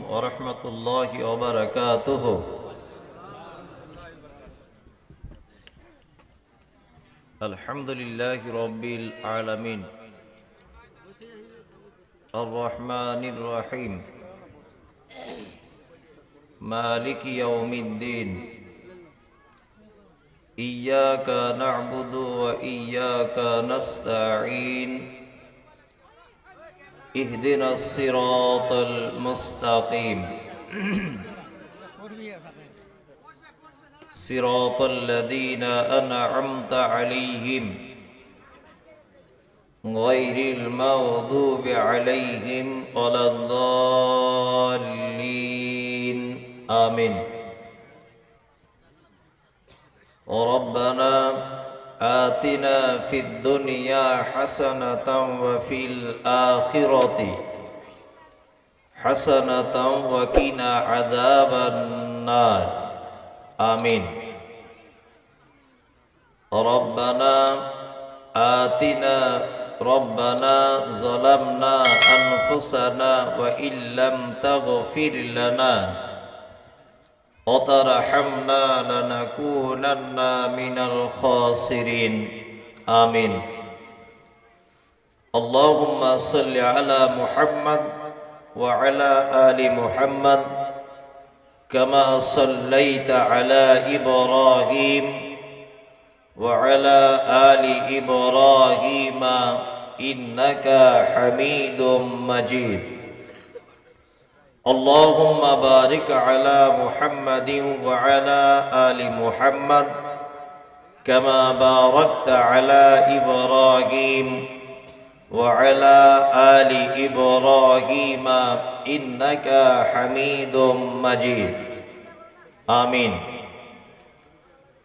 ورحمة الله وبركاته. الحمد لله رب العالمين الرحمن الرحيم مالك يوم الدين إياك نعبد وإياك نستعين اهدنا الصراط المستقيم صراط الذين أنعمت عليهم غير المغضوب عليهم ولا الضالين آمين. ربنا آتنا في الدنيا حسنة وفي الآخرة حسنة وقنا عذاب النار آمين. ربنا ظلمنا أنفسنا وإن لم تغفر لنا وترحمنا لنكونن من الخاسرين آمين. اللهم صل على محمد وعلى آل محمد كما صليت على إبراهيم وعلى آل إبراهيم إنك حميد مجيد. اللهم بارك على محمد وعلى آل محمد كما باركت على إبراهيم وعلى آل إبراهيم إنك حميد مجيد آمين.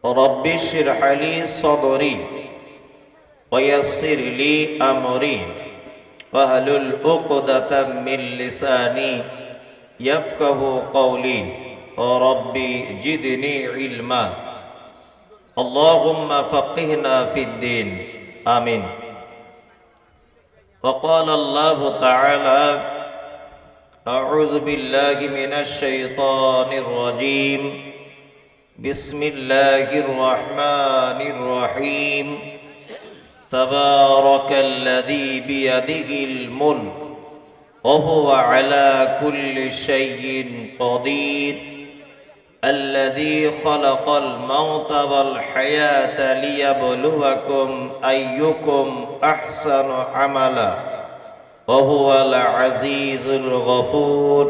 رب اشرح لي صدري ويسر لي أمري واحلل عقدة من لساني يفقه قولي ربي زدني علما. اللهم فقهنا في الدين آمين. وقال الله تعالى أعوذ بالله من الشيطان الرجيم بسم الله الرحمن الرحيم تبارك الذي بيده الملك وهو على كل شيء قدير الذي خلق الموت والحياة ليبلوكم أيكم أحسن عملا وهو العزيز الغفور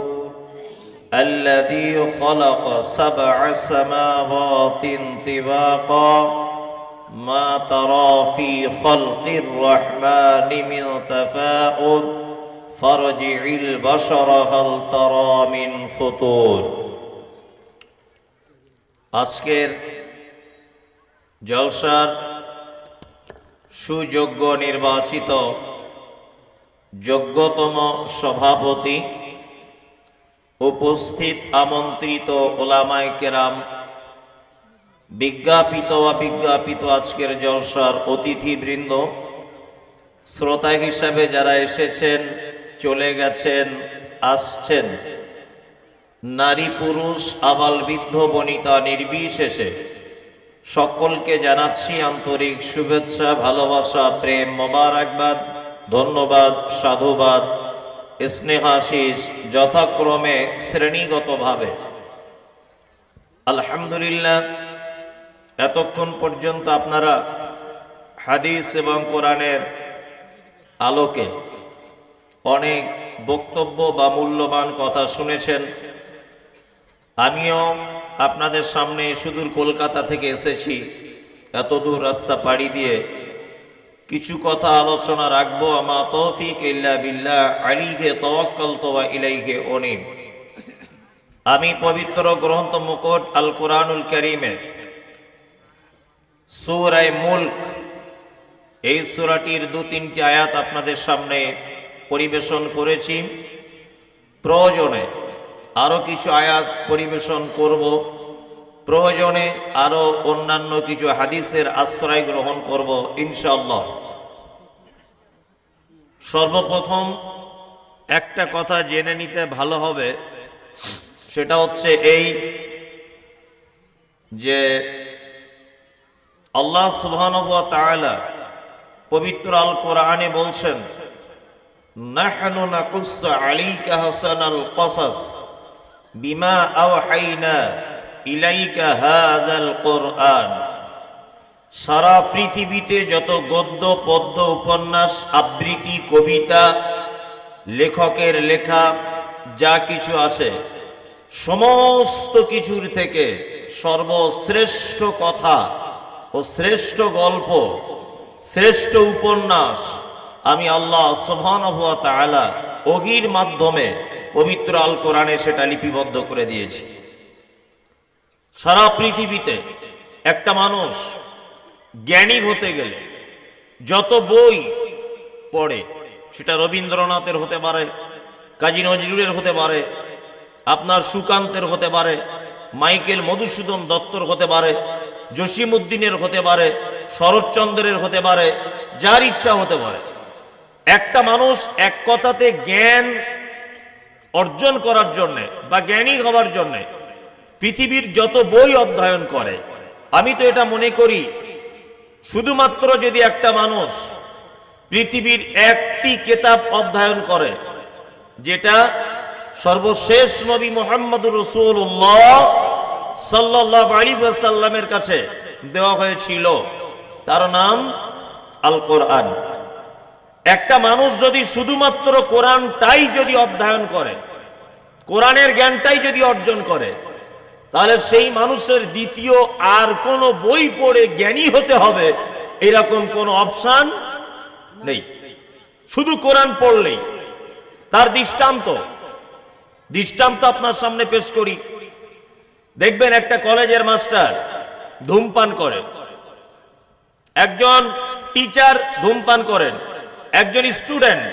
الذي خلق 7 سماوات طباقا ما ترى في خلق الرحمن من تفاؤل فارجع البشر هل ترى من فطور. আজকের জলসার সুযোগ্য নির্বাচিত যোগ্যতম সভাপতি, উপস্থিত আমন্ত্রিত ওলামায়ে কেরাম, বিজ্ঞাপিত অবিজ্ঞাপিত আজকের জলসার অতিথিবৃন্দ, শ্রোতা হিসাবে যারা এসেছেন, চলে গেছেন, আসছেন, নারী পুরুষ আবাল বৃদ্ধ বনিতা নির্বিশেষে সকলকে জানাচ্ছি আন্তরিক শুভেচ্ছা, ভালোবাসা, প্রেম, মোবারকবাদ, ধন্যবাদ, সাধুবাদ, স্নেহাশিস যথাক্রমে শ্রেণীগতভাবে। আলহামদুলিল্লাহ, এতক্ষণ পর্যন্ত আপনারা হাদিস এবং কোরআনের আলোকে অনেক বক্তব্য বা মূল্যবান কথা শুনেছেন। আমিও আপনাদের সামনে সুদূর কলকাতা থেকে এসেছি, এত দূর রাস্তা পাড়ি দিয়ে কিছু কথা আলোচনা রাখবো। আমা তৌফিক ইল্লা বিল্লাহ আলাইহি তাওয়াক্কালতু ওয়া ইলাইহি উনীব। আমি পবিত্র গ্রন্থ মুকুট আল কোরআনুল কারীমের সূরা মুলক, এই সূরাটির 2-3টি আয়াত আপনাদের সামনে পরিবেশন করেছি। প্রয়োজনে আরো কিছু আয়াত পরিবেশন করব, প্রয়োজনে আরো অন্যান্য কিছু হাদিসের আশ্রয় গ্রহণ করব ইনশাআল্লাহ। সর্বপ্রথম একটা কথা জেনে নিতে ভালো হবে, সেটা হচ্ছে এই যে আল্লাহ সুবহানাহু ওয়া তাআলা পবিত্র আল কোরআনে বলছেন, নাহনু নাকুসসু আলাইকা হাসানাল কসাস বিমা আওহাইনা ইলাইকা হাযাল কোরআন। সারা পৃথিবীতে যত গদ্য পদ্য উপন্যাস আবৃত্তি কবিতা লেখকের লেখা যা কিছু আছে সমস্ত কিছুর থেকে সর্বশ্রেষ্ঠ কথা ও শ্রেষ্ঠ গল্প শ্রেষ্ঠ উপন্যাস আমি আল্লাহ সুবহানাহু ওয়া তাআলা ওহীর মাধ্যমে পবিত্র আল কোরআনে সেটা লিপিবদ্ধ করে দিয়েছি। সারা পৃথিবীতে একটা মানুষ জ্ঞানী হতে গেলে যত বই পড়ে, সেটা রবীন্দ্রনাথের হতে পারে, কাজী নজরুলের হতে পারে, আপনার সুকান্তের হতে পারে, মাইকেল মধুসূদন দত্তর হতে পারে, জসিমউদ্দিনের হতে পারে, শরৎচন্দ্রের হতে পারে, যার ইচ্ছা হতে পারে। একটা মানুষ এক কথাতে জ্ঞান অর্জন করার জন্যে বা জ্ঞানী হওয়ার জন্যে পৃথিবীর যত বই অধ্যয়ন করে, আমি তো এটা মনে করি শুধুমাত্র যদি একটা মানুষ পৃথিবীর একটি কিতাব অধ্যয়ন করে, যেটা সর্বশেষ নবী মুহাম্মদুর রাসূলুল্লাহ সাল্লাল্লাহু আলাইহি ওয়াসাল্লামের কাছে দেওয়া হয়েছিল, তার নাম আল কোরআন। একটা মানুষ যদি শুধুমাত্র কোরআনটাই যদি অধ্যয়ন করে, কোরআনের জ্ঞানটাই যদি অর্জন করে, তাহলে সেই মানুষের দ্বিতীয় আর কোনো বই পড়ে জ্ঞানী হতে হবে এরকম কোনো অপশন নেই। শুধু কোরআন পড়লেই। তার দৃষ্টান্ত আপনার সামনে পেশ করি। দেখবেন একটা কলেজের মাস্টার ধূমপান করে, একজন টিচার ধূমপান করেন, একজন স্টুডেন্ট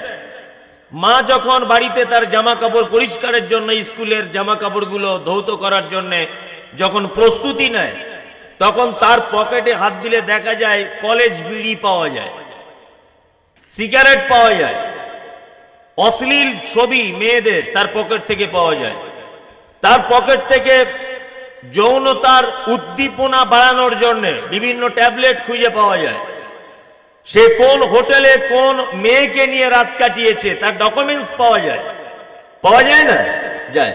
মা যখন বাড়িতে তার জামা কাপড় পরিষ্কারের জন্য, স্কুলের জামা কাপড়গুলো ধৌত করার জন্য যখন প্রস্তুতি নেয়, তখন তার পকেটে হাত দিলে দেখা যায় কলেজ বিড়ি পাওয়া যায়, সিগারেট পাওয়া যায়, অশ্লীল ছবি মেয়েদের তার পকেট থেকে পাওয়া যায়, তার পকেট থেকে যৌনতার উদ্দীপনা বাড়ানোর জন্য বিভিন্ন ট্যাবলেট খুঁজে পাওয়া যায়, সে কোন হোটেলে কোন মেয়েকে নিয়ে রাত কাটিয়েছে তার ডকুমেন্টস পাওয়া যায় না? যায়।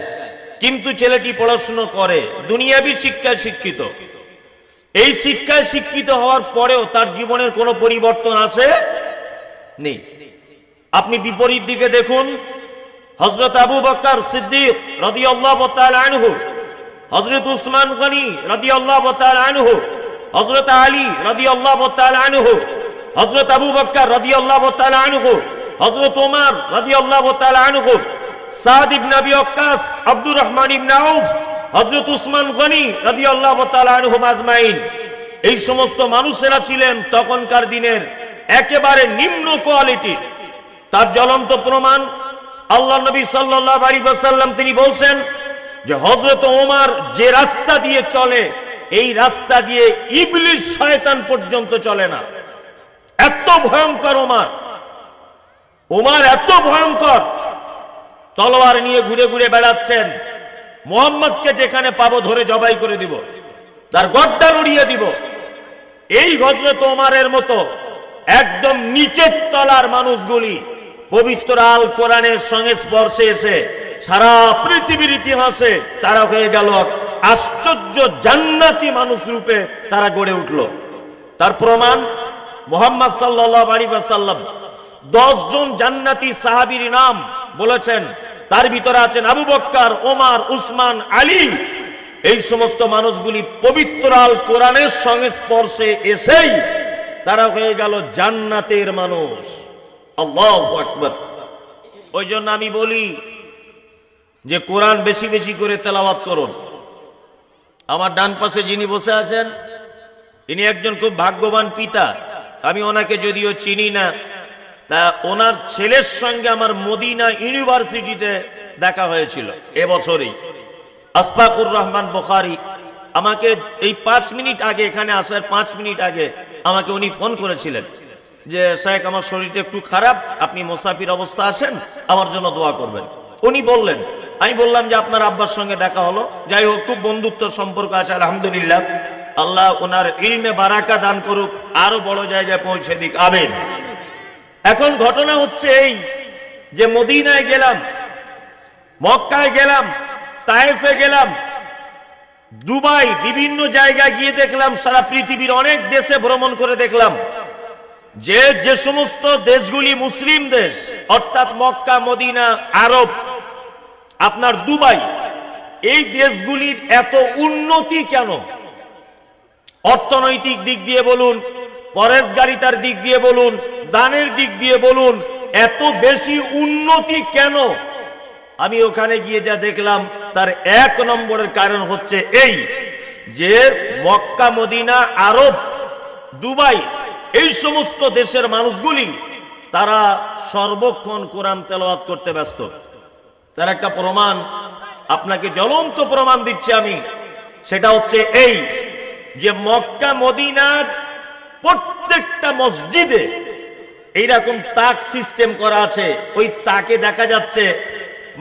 কিন্তু ছেলেটি পড়াশোনা করে, দুনিয়াবি শিক্ষায় শিক্ষিত। এই শিক্ষায় শিক্ষিত হওয়ার পরেও তার জীবনের কোনো পরিবর্তন আছে নেই। আপনি বিপরীত দিকে দেখুন, হযরত আবু বকর সিদ্দিক রাদিয়াল্লাহু তাআলা আনহু, হযরত উসমান গনি রাদিয়াল্লাহু তাআলা আনহু, হযরত আলী রাদিয়াল্লাহু তাআলা আনহু, হযরত আবু বকর রাদিয়াল্লাহু তাআলা আনহু, হযরত ওমর রাদিয়াল্লাহু তাআলা আনহু, সাদ ইবনে আবি ওয়াক্কাস, আব্দুর রহমান ইবনে আউফ, হযরত উসমান গনি রাদিয়াল্লাহু তাআলা আনহুম আজমাইন, এই সমস্ত মানুষেরা ছিলেন তখনকার দিনের একেবারে নিম্ন কোয়ালিটির। তার জ্বলন্ত প্রমাণ আল্লাহ নবী সাল্লাল্লাহু আলাইহি ওয়াসাল্লাম তিনি বলছেন যে হযরত ওমর যে রাস্তা দিয়ে চলে, এই রাস্তা দিয়ে ইবলিস শয়তান পর্যন্ত চলে না। এত ভয়ঙ্কর ওমর এত ভয়ঙ্কর, তলোয়ার নিয়ে ঘুরে ঘুরে বেড়াচ্ছেন, মুহাম্মদকে যেখানে পাবো ধরে জবাই করে দিব, তার গর্দান উড়িয়ে দিব। এই হযরত ওমরের মতো একদম নিচের তলার মানুষগুলি পবিত্র আল কোরআনের সংস্পর্শে এসে সারা পৃথিবীর ইতিহাসে তারা হয়ে গেল আশ্চর্য জান্নাতি মানুষ রূপে তারা গড়ে উঠল। তার প্রমাণ মুহাম্মদ সাল্লাল্লাহু আলাইহি ওয়াসাল্লাম 10 জন জান্নাতি সাহাবীর নাম বলেছেন, তার ভিতরে আছেন আবু বকর, ওমর, উসমান, আলী। এই সমস্ত মানুষগুলি পবিত্র আল কোরআনের সংস্পর্শে এসেই তারা হয়ে গেল জান্নাতের মানুষ। আল্লাহু আকবার। ওই জন্য আমি বলি যে কোরআন বেশি বেশি করে তেলাওয়াত করুন। আমার ডান পাশে যিনি বসে আছেন ইনি একজন খুব ভাগ্যবান পিতা। আমি ওনাকে যদিও চিনি না, তা ওনার ছেলের সঙ্গে আমার মদিনা ইউনিভার্সিটিতে দেখা হয়েছিল এবছরই। আসফাকুর রহমান বুখারী আমাকে এই 5 মিনিট আগে, এখানে আসার 5 মিনিট আগে আমাকে উনি ফোন করেছিলেন যে শেখ আমার শরীরটা একটু খারাপ, আপনি মুসাফির অবস্থা আছেন, আমার জন্য দোয়া করবেন। উনি বললেন, আমি বললাম যে আপনার আব্বার সঙ্গে দেখা হলো, যাই হোক খুব বন্ধুত্ব সম্পর্ক আছে আলহামদুলিল্লাহ, আল্লাহ ওনার ইলমে বারাকা দান করুক, আরো বড় জায়গায় পৌঁছে দিক, আমিন। এখন ঘটনা হচ্ছে এই যে মদিনায় গেলাম, মক্কায় গেলাম, তায়েফে গেলাম, দুবাই, বিভিন্ন জায়গায় গিয়ে দেখলাম, সারা পৃথিবীর অনেক দেশে ভ্রমণ করে দেখলাম যে যে সমস্ত দেশগুলি মুসলিম দেশ, অর্থাৎ মক্কা, মদিনা, আরব, আপনার দুবাই, এই দেশগুলির এত উন্নতি কেন? অর্থনৈতিক দিক দিয়ে বলুন, পরেশগারিতার দিক দিয়ে বলুন, দানের দিক দিয়ে বলুন, এত বেশি উন্নতি কেন? আমি ওখানে গিয়ে যা দেখলাম তার এক নম্বরের কারণ হচ্ছে এই যে মক্কা, মদিনা, আরব, দুবাই, এই সমস্ত দেশের মানুষগুলি তারা সর্বক্ষণ কোরআন তেলাওয়াত করতে ব্যস্ত। তার একটা প্রমাণ আপনাকে জ্বলন্ত প্রমাণ দিচ্ছি আমি, সেটা হচ্ছে এই যে মক্কা মদিনার প্রত্যেকটা মসজিদে এইরকম তাক সিস্টেম করা আছে। ওই তাকে দেখা যাচ্ছে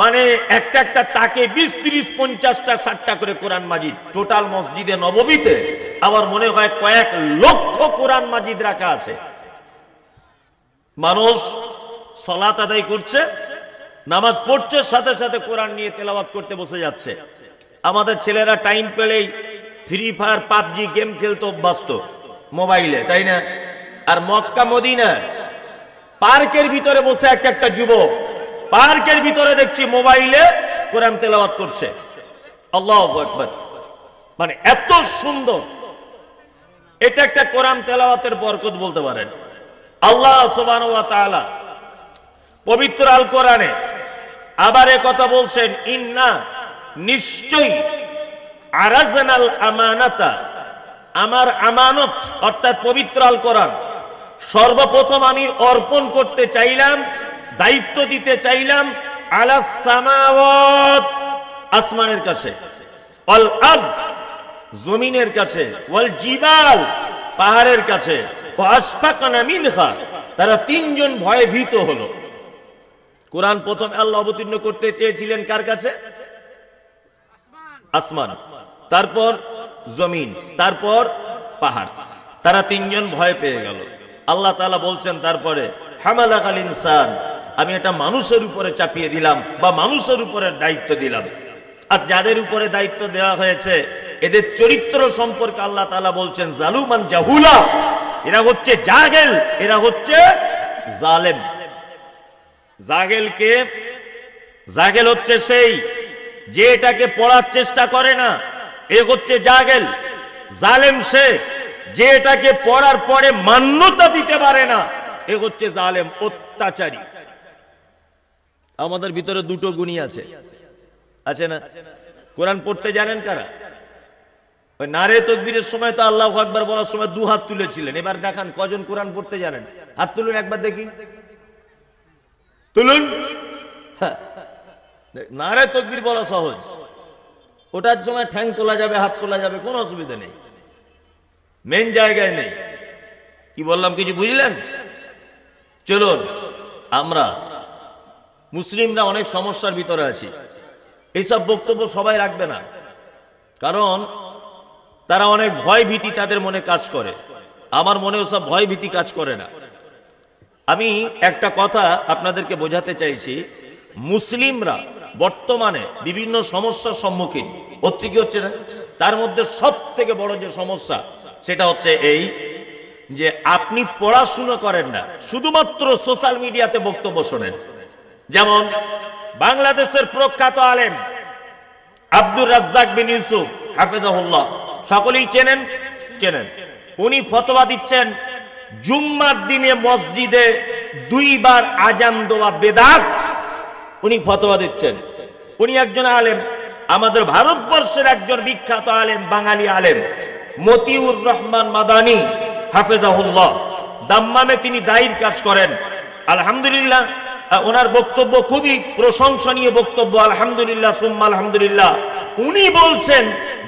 মানে একটা একটা তাকে 20, 30, 50টা 60টা করে কোরআন মাজিদ। টোটাল মসজিদে নববীতে আমার মনে হয় কয়েক লক্ষ কোরআন মাজিদ রাখা আছে। মানুষ সালাত আদায় করছে, নামাজ পড়ছে, সাথে সাথে কোরআন নিয়ে তেলাওয়াত করতে বসে যাচ্ছে। আমাদের ছেলেরা টাইম পেলেই ফ্রি ফায়ার, পাবজি গেম খেলতে অভ্যস্ত মোবাইলে, তাই না? আর মক্কা মদিনার পার্কের ভিতরে বসে একটা যুবক পার্কের ভিতরে দেখছি মোবাইলে কোরআন তেলাওয়াত করছে। আল্লাহু আকবার। মানে এত সুন্দর, এটা একটা কোরআন তেলাওয়াতের বরকত বলতে পারেন। আল্লাহ সুবহানাহু ওয়া তাআলা পবিত্র আল কোরআনে আবার এ কথা বলছেন, ইন্না, নিশ্চয়ই, আরাজনাল আমানাতা, আমার আমানত অর্থাৎ পবিত্র আল কোরআন সর্বপ্রথম আমি অর্পণ করতে চাইলাম, দায়িত্ব দিতে চাইলাম, আলাস সামাওয়াত, আসমানের কাছে, ওয়াল আরজ, জমিনের কাছে, ওয়াল জিবাল, পাহাড়ের কাছে, ওয়া আশফাকনা মিনহা, তারা তিনজন ভয়ে ভীত হলো। কোরআন প্রথম আল্লাহ অবতীর্ণ করতে চেয়েছিলেন কার কাছে? আসমান, তারপর জমিন, তারপর পাহাড়। তারা তিনজন ভয় পেয়ে গেল। আল্লাহ তাআলা বলছেন তারপরে, হামালাকাল ইনসান, আমি এটা মানুষের উপরে চাপিয়ে দিলাম বা মানুষের উপরে দায়িত্ব দিলাম। আর যাদের উপরে দায়িত্ব দেওয়া হয়েছে এদের চরিত্র সম্পর্কে আল্লাহ তাআলা বলছেন, জালুমান জাহুলা, এরা হচ্ছে জাহেল, এরা হচ্ছে জালেম। জাহেলকে, জাহেল হচ্ছে সেই যে এটাকে পড়ার চেষ্টা করে না, এ হচ্ছে জাহেল। জালেম সে যে এটাকে পড়ার পরে মান্যতা দিতে পারে না, এ হচ্ছে জালেম, অত্যাচারী। আমাদের ভিতরে দুটো গুণই আছে, আছে না? কোরআন পড়তে জানেন কারা? ওই নারে তাকবীরের সময় তো আল্লাহু আকবার বলার সময় দু হাত তুলেছিলেন। এবার দেখান কজন কোরআন পড়তে জানেন, হাত তুলুন একবার দেখি, তুলুন। নারে তাকবীর বলা সহজ, ওটার সময় ঠ্যাং তোলা যাবে, হাত তোলা যাবে, কোনো অসুবিধা নেই, মেন জায়গায় নেই। কি বললাম কিছু বুঝলেন? চলুন, আমরা মুসলিমরা অনেক সমস্যার ভিতরে আছি। এইসব বক্তব্য সবাই রাখবে না, কারণ তারা অনেক ভয় ভীতি তাদের মনে কাজ করে। আমার মনে ওসব ভয় ভীতি কাজ করে না। আমি একটা কথা আপনাদেরকে বোঝাতে চাইছি, মুসলিমরা বর্তমানে বিভিন্ন সমস্যার সম্মুখীন হচ্ছে। কি হচ্ছে না? তার মধ্যে সব থেকে বড় যে সমস্যা সেটা হচ্ছে এই যে আপনি পড়াশুনো করেন না, শুধুমাত্র সোশ্যাল মিডিয়াতে বক্তব্য শোনেন। যেমন বাংলাদেশের প্রখ্যাত আলেম আব্দুর রাজ্জাক বিন ইউসুফ হাফেজাহুল্লাহ, সকলেই চেনেন। উনি ফতোয়া দিচ্ছেন জুম্মার দিনে মসজিদে 2 বার আজান দেওয়া বেদাত। উনি ফতোয়া দিচ্ছেন। উনি একজন আলেম, আমাদের ভারতবর্ষের একজন বিখ্যাত আলেম, বাঙালি আলেম মতিউর রহমান মাদানী হাফেজাহুল্লাহ, দাম্মামে তিনি দায়ীর কাজ করেন। আলহামদুলিল্লাহ, ওনার বক্তব্য খুবই প্রশংসনীয় বক্তব্য, আলহামদুলিল্লাহ সুম্মা আলহামদুলিল্লাহ। উনি বলছেন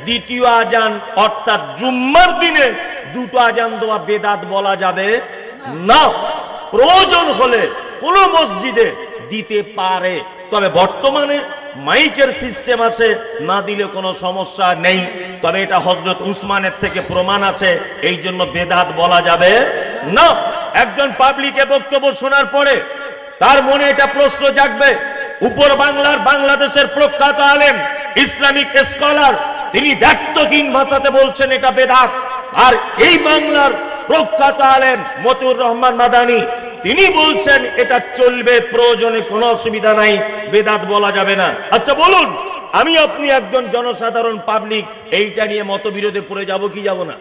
দ্বিতীয় আজান অর্থাৎ জুম্মার দিনে 2টো আজান দেওয়া বেদাত বলা যাবে না। প্রয়োজন হলে কোন মসজিদে দিতে পারে, তবে বর্তমানে মাইকের সিস্টেম আছে, না দিলে কোনো সমস্যা নেই। তবে এটা হযরত উসমানের থেকে প্রমাণ আছে, এই জন্য বেদাত বলা যাবে না। একজন পাবলিকে বক্তব্য শোনার পরে তার মনে এটা প্রশ্ন জাগবে, উপর বাংলার বাংলাদেশের প্রখ্যাত আলেম ইসলামিক স্কলার, তিনি দায়িত্বহীন ভাষাতে বলছেন এটা বেদাত। আর এই বাংলার প্রখ্যাত আলেম মতিউর রহমান মাদানী, তিনি বলছেন এটা চলবে, প্রয়োজনে কোনো অসুবিধা নাই, বেদাত বলা যাবে না। আচ্ছা বলুন, আমি আপনি একজন জনসাধারণ পাবলিক এইটা নিয়ে মতবিরোধে পড়ে যাব কি যাব না?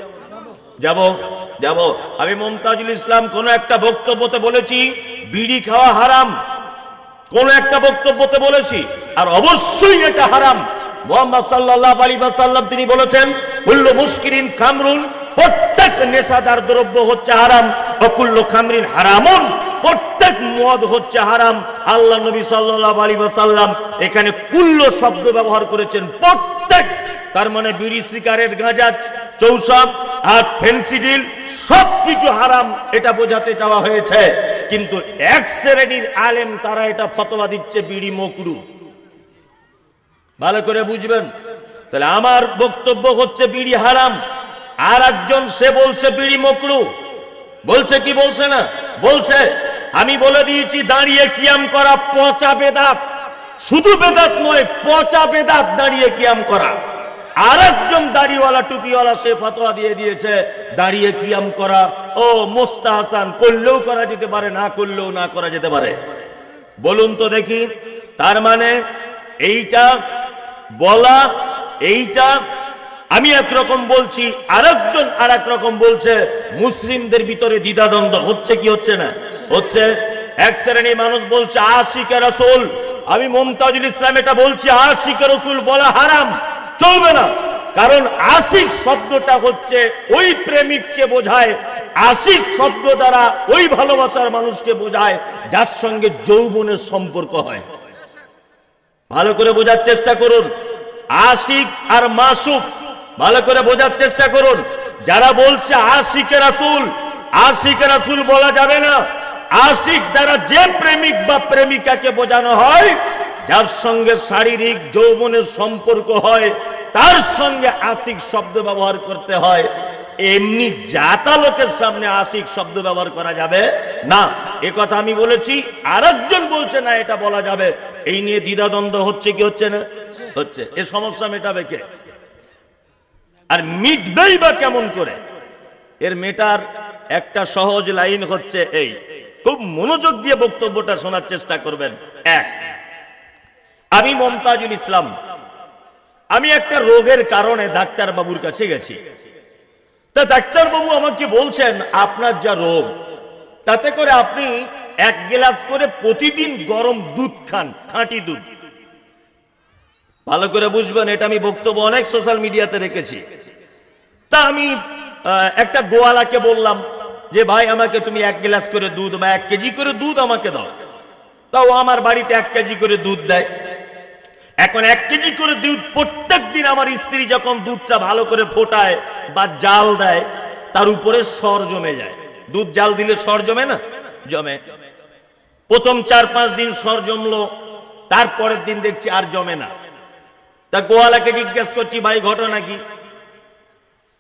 যাব। আমি মুমতাজুল ইসলাম কোন একটা বক্তব্যতে বলেছি বিড়ি খাওয়া হারাম, কোন একটা বক্তব্যতে বলেছি, আর অবশ্যই এটা হারাম। মুহাম্মদ সাল্লাল্লাহু আলাইহি ওয়াসাল্লাম তিনি বলেছেন কুল্লু মুশকিরিন খামরুন, প্রত্যেক নেশাদার দ্রব্য হচ্ছে হারাম, ও কুল্লু খামরিন হারামুন, প্রত্যেক মদ হচ্ছে হারাম। আল্লাহ নবী সাল্লাল্লাহু আলাইহি ওয়াসাল্লাম এখানে কুল্লু শব্দ ব্যবহার করেছেন, প্রত্যেক, তার মানে বিড়ি, সিগারেট, গাঁজা, চৌসাপ আর ফেন্সিডিল সবকিছু হারাম, এটা বোঝাতে চাওয়া হয়েছে। কিন্তু এক শ্রেণীর আলেম তারা এটা ফতোয়া দিচ্ছে বিড়ি মকরু। ভালো করে বুঝবেন। তাহলে আমার বক্তব্য হচ্ছে বিড়ি হারাম, আর একজন সে বলছে বিড়ি মকরু। বলছে কি বলছে না? বলছে। আমি বলে দিয়েছি দাঁড়িয়ে কিয়াম করা পচা বেদাত, শুধু বেদাত নয়, পচা বেদাত দাঁড়িয়ে কিয়াম করা। আর একজন দাড়িওয়ালা টুপিওয়ালা সে ফতোয়া দিয়ে দিয়েছে দাঁড়িয়ে কিয়াম করা ও মুস্তাহসান, করলেও করা যেতে পারে, না করলেও না করা যেতে পারে। বলুন তো দেখি, তার মানে এইটা বলা, এইটা আমি একরকম বলছি, আরেকজন আর এক রকম বলছে। মুসলিমদের ভিতরে দ্বিধাদ্বন্দ্ব হচ্ছে কি হচ্ছে না? হচ্ছে। এক শ্রেণীর মানুষ বলছে আশিকে রাসূল, আমি মুমতাজুল ইসলাম এটা বলছি আশিকে রাসূল বলা হারাম, চলবে না। কারণ আশিক শব্দটা হচ্ছে ওই প্রেমিককে বোঝায়, আশিক শব্দ দ্বারা ওই ভালোবাসার মানুষকে বোঝায় যার সঙ্গে যৌবনের সম্পর্ক হয়। ভালো করে বোঝার চেষ্টা করুন। আশিক আর মাসুক ভালো করে বোঝার চেষ্টা করুন। যারা বলছে আশিকে রাসূল, আশিকে রাসূল বলা যাবে না। আশিক দ্বারা যে প্রেমিক বা প্রেমিকাকে বোঝানো হয় যার সঙ্গে শারীরিক যৌবনের সম্পর্ক হয়, তার সঙ্গে আশিক শব্দ ব্যবহার করতে হয়। এমনি জাতা লোকের সামনে আশিক শব্দ ব্যবহার করা যাবে না, এ কথা আমি বলেছি। আরেকজন বলছে না এটা বলা যাবে। এই নিয়ে দ্বিধাদ্বন্দ্ব হচ্ছে কি হচ্ছে না? হচ্ছে। এ সমস্যা মেটাবে কে? আর মিটবেই বা কেমন করে? এর মেটার একটা সহজ লাইন হচ্ছে এই, খুব মনোযোগ দিয়ে বক্তব্যটা শোনার চেষ্টা করবেন। এক, আমি মুমতাজুল ইসলাম, আমি একটা রোগের কারণে ডাক্তার বাবুর কাছে গেছি। তা ডাক্তার বাবু আমাকে বলছেন আপনার যা রোগ, তাতে করে আপনি 1 গ্লাস করে প্রতিদিন গরম দুধ খান, খাঁটি দুধ। ভালো করে বুঝবেন, এটা আমি বক্তব্য অনেক সোশ্যাল মিডিয়াতে রেখেছি। তা আমি একটা গোয়ালাকে বললাম যে ভাই আমাকে তুমি 1 গ্লাস করে দুধ বা 1 কেজি করে দুধ আমাকে দাও। তাও আমার বাড়িতে 1 কেজি করে দুধ দেয়। এখন 1 কেজি করে দুধ প্রত্যেক দিন আমার স্ত্রী যখন দুধটা ভালো করে ফোটায় বা জাল দেয়, তার উপরে সর জমে যায়। দুধ জাল দিলে সর জমে না? জমে। প্রথম 4-5 দিন সর জমলো, তারপরের দিন দেখছি আর জমে না। তা গোয়ালাকে জিজ্ঞেস করছি ভাই ঘটনা কি?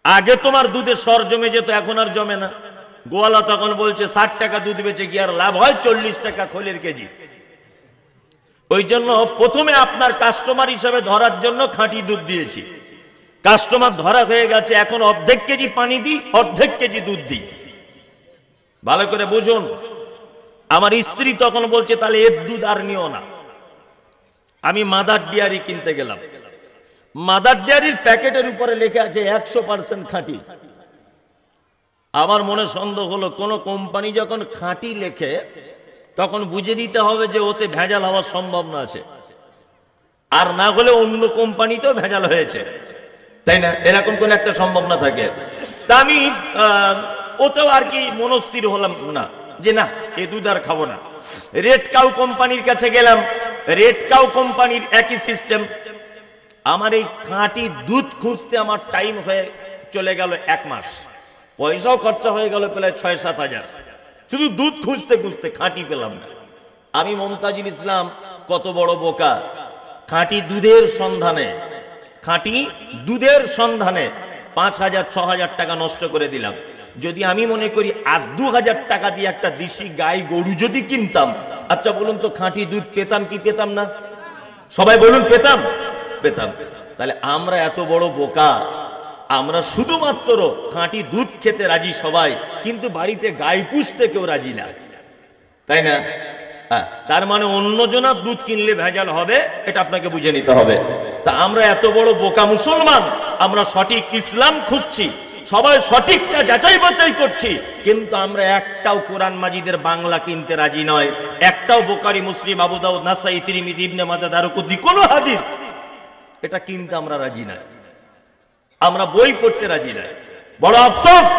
আগে তোমার দুধে সর জমে যেত, এখন আর জমে না। গোয়ালা তখন বলছে 60 টাকা দুধ বেচে কি আর লাভ হয়? 40 টাকা খোলের কেজি। ওই জন্য প্রথমে আপনার কাস্টমার হিসেবে ধরার জন্য খাঁটি দুধ দিয়েছি। কাস্টমার ধরা হয়ে গেছে, এখন অর্ধেক কেজি পানি দিই, অর্ধেক কেজি দুধ দিই। ভালো করে বুঝুন। আমার স্ত্রী তখন বলছে তাহলে এর দুধ আর নিও না। আমি মাদার ডেয়ারি কিনতে গেলাম। মাদার ডেয়ারির প্যাকেটের উপরে লেখা আছে 100% খাঁটি। আমার মনে সন্দেহ হলো, কোন কোম্পানি যখন খাঁটি লেখে তখন বুঝে দিতে হবে যে ওতে ভেজাল হওয়ার সম্ভাবনা আছে, আর না হলে অন্য কোম্পানিতেও ভেজাল হয়েছে, তাই না? এরকম কোন একটা সম্ভাবনা থাকে। তা আমি ওতেও আর কি মনস্থির হলাম না যে না, এ দুধ আর খাবো না। রেড কাউ কোম্পানির কাছে গেলাম। রেড কাউ কোম্পানির একই সিস্টেম। আমার এই খাঁটি দুধ খুঁজতে আমার টাইম হয়ে চলে গেল 1 মাস। পয়সাও খরচা হয়ে গেল প্রায় 6-7 হাজার, শুধু দুধ খুঁজতে খুঁজতে খাঁটি পেলাম না। আমি মুমতাজুল ইসলাম কত বড় বোকা। খাঁটি দুধের সন্ধানে, খাঁটি দুধের সন্ধানে 5,000 6,000 টাকা নষ্ট করে দিলাম। যদি আমি মনে করি আর 2,000 টাকা দিয়ে একটা দেশি গাই গরু যদি কিনতাম, আচ্ছা বলুন তো খাঁটি দুধ পেতাম কি পেতাম না? সবাই বলুন পেতাম, পেতাম। তাহলে আমরা এত বড় বোকা, আমরা শুধুমাত্র খাঁটি দুধ খেতে রাজি সবাই, কিন্তু বাড়িতে গাই পুষতে কেউ রাজি না, তাই না? তার মানে অন্যজনের দুধ কিনলে ভেজাল হবে, এটা আপনাকে বুঝে নিতে হবে। তা আমরা এত বড় বোকা মুসলমান, আমরা সঠিক ইসলাম খুঁজছি, সবাই সঠিকটা যাচাই বাছাই করছি, কিন্তু আমরা একটাও কোরআন মাজিদের বাংলা কিনতে রাজি নয়, একটাও বুখারী মুসলিম আবু দাউদ নাসাই তিরমিজি ইবনে মাজাহ দারকুতনি কোন হাদিস এটা কিনতে আমরা রাজি নাই, আমরা বই পড়তে রাজি নাই। বড় আফসোস,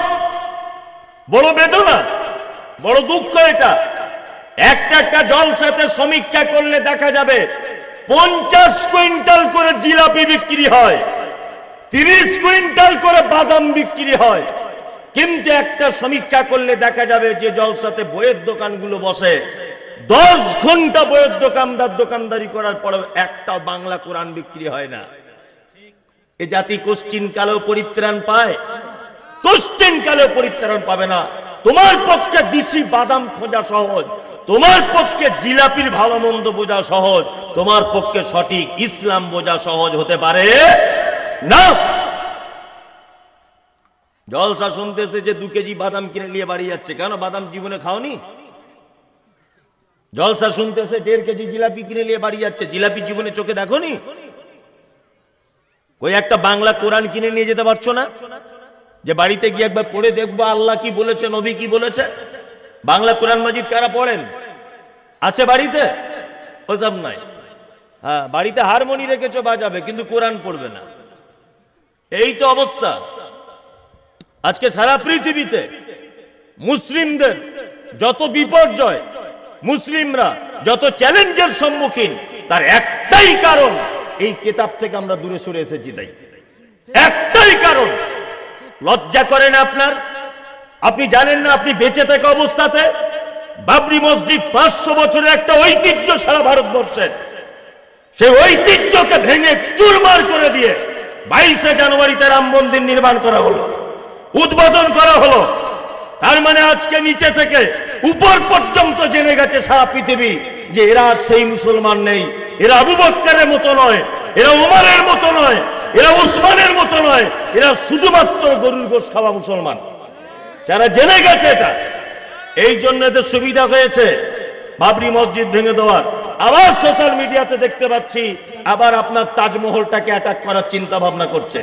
বড় বেদনা, বড় দুঃখ এটা। একটা একটা জলসাতে সমীক্ষা করলে দেখা যাবে 50 কুইন্টাল করে জিলাপি বিক্রি হয়, 30 কুইন্টাল করে বাদাম বিক্রি হয়, কিন্তু একটা সমীক্ষা করলে দেখা যাবে যে জলসাতে বইয়ের দোকানগুলো বসে 10 ঘন্টা বইয়ের দোকানদারি করার পরেও একটা বাংলা কোরআন বিক্রি হয় না। এ জাতি কোশ্চিন কালেও পরিত্রাণ পায়? কোশ্চিন কালেও পরিত্রাণ পাবে না। তোমার পক্ষে দিশি বাদাম খোঁজা সহজ, তোমার পক্ষে জিলাপির ভালো মন্দ বোঝা সহজ, তোমার পক্ষে সঠিক ইসলাম বোঝা সহজ হতে পারে না। জলসা শুনতেছে যে 2 কেজি বাদাম কিনে নিয়ে বাড়ি যাচ্ছে, কেন বাদাম জীবনে খাওনি? জলসা শুনতেছে 1.5 কেজি জিলাপি কিনে নিয়ে বাড়ি যাচ্ছে, জিলাপি জীবনে চোখে দেখোনি? কই একটা বাংলা কোরআন কিনে নিয়ে যেতে পারছো না, যে বাড়িতে গিয়ে একবার পড়ে দেখবো আল্লাহ কি বলেছে, নবী কি বলেছে? বাংলা কোরআন মাজিদ কারা পড়েন? আছে বাড়িতে? ওসব নাই। হ্যাঁ, বাড়িতে হারমোনি রেখেছো বাজাবে, কিন্তু কোরআন পড়বে না। এই তো অবস্থা আজকে সারা পৃথিবীতে। মুসলিমদের যত বিপর্যয়, মুসলিমরা যত চ্যালেঞ্জের সম্মুখীন, তার একটাই কারণ, এই কিতাব থেকে আমরা দূরে সরে এসেছি। তাই একটাই কারণ। লজ্জা করে না আপনার? আপনি জানেন না আপনি বেঁচে থাকা অবস্থাতে বাবরি মসজিদ 500 বছরের একটা ঐতিহ্য সারা ভারতবর্ষের, সেই ঐতিহ্যকে ভেঙে চুরমার করে দিয়ে 22শে জানুয়ারিতে রাম মন্দির নির্মাণ করা হলো, উদ্বোধন করা হলো। তার মানে আজকে নিচে থেকে উপর পর্যন্ত জেনে গেছে সারা পৃথিবী যে এরা সেই মুসলমান নেই, এরা আবু বকরের মতো নয়, এরা ওমরের মতো নয়, এরা উসমানের মতো নয়, এরা শুধুমাত্র গরুর গোশত খাওয়া মুসলমান। যারা জেনে গেছে এটা, এই জন্য এদের সুবিধা হয়েছে বাবরি মসজিদ ভেঙে দেওয়ার। আবার সোশ্যাল মিডিয়াতে দেখতে পাচ্ছি আবার আপনার তাজমহলটাকে অ্যাটাক করার চিন্তা ভাবনা করছে।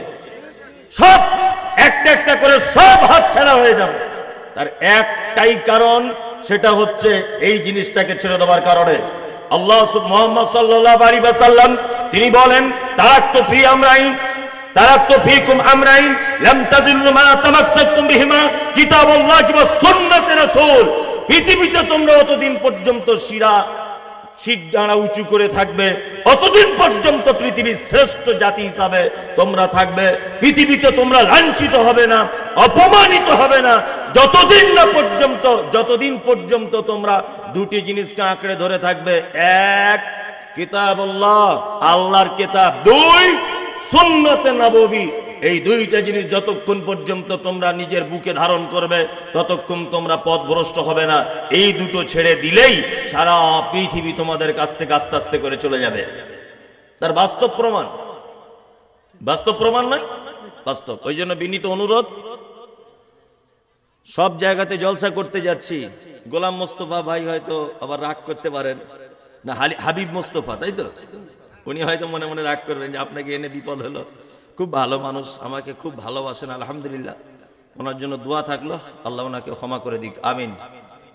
সব একটা একটা করে সব হাতছাড়া হয়ে যাবে। তার একটাই কারণ, সেটা হচ্ছে এই জিনিসটাকে ছেড়ে দেওয়ার কারণে। আল্লাহ মুহাম্মদ সাল্লাল্লাহু আলাইহি ওয়াসাল্লাম তিনি বলেন, তারাকতু ফি আমরাইন, তারাকতু ফিকুম আমরাইন লাম তাযিল্লু মা তামাসসাকতুম বিহিমা কিতাবুল্লাহি ওয়া সুন্নাতে রাসূল। পৃথিবীতে তোমরা অতদিন পর্যন্ত শিরদাঁড়া উঁচু করে থাকবে, অতদিন পর্যন্ত পৃথিবীর শ্রেষ্ঠ জাতি হিসাবে তোমরা থাকবে। পৃথিবীতে তোমরা লাঞ্ছিত হবে না, অপমানিত হবে না, যতদিন পর্যন্ত তোমরা দুটি জিনিসকে আঁকড়ে ধরে থাকবে। এক, কিতাবুল্লাহ, আল্লাহর কিতাব। দুই, সুন্নতে নববী। এই দুইটা জিনিস যতক্ষণ পর্যন্ত তোমরা নিজের বুকে ধারণ করবে, ততক্ষণ তোমরা পথভ্রষ্ট হবে না। এই দুটো ছেড়ে দিলেই সারা পৃথিবী তোমাদের কাছ থেকে আস্তে আস্তে করে চলে যাবে। তার বাস্তব প্রমাণ, বাস্তব প্রমাণ নয়, বাস্তব। ওই জন্য বিনীত অনুরোধ, সব জায়গাতে জলসা করতে যাচ্ছি, গোলাম মোস্তফা ভাই হয়তো আবার রাগ করতে পারেন না, হাবিব মোস্তফা, তাই তো? উনি হয়তো মনে মনে রাগ করবেন যে আপনাকে এনে বিপদ হলো। খুব ভালো মানুষ, আমাকে খুব ভালোবাসেন, আলহামদুলিল্লাহ। ওনার জন্য দোয়া থাকলো, আল্লাহ ওনাকে ক্ষমা করে দিক, আমিন।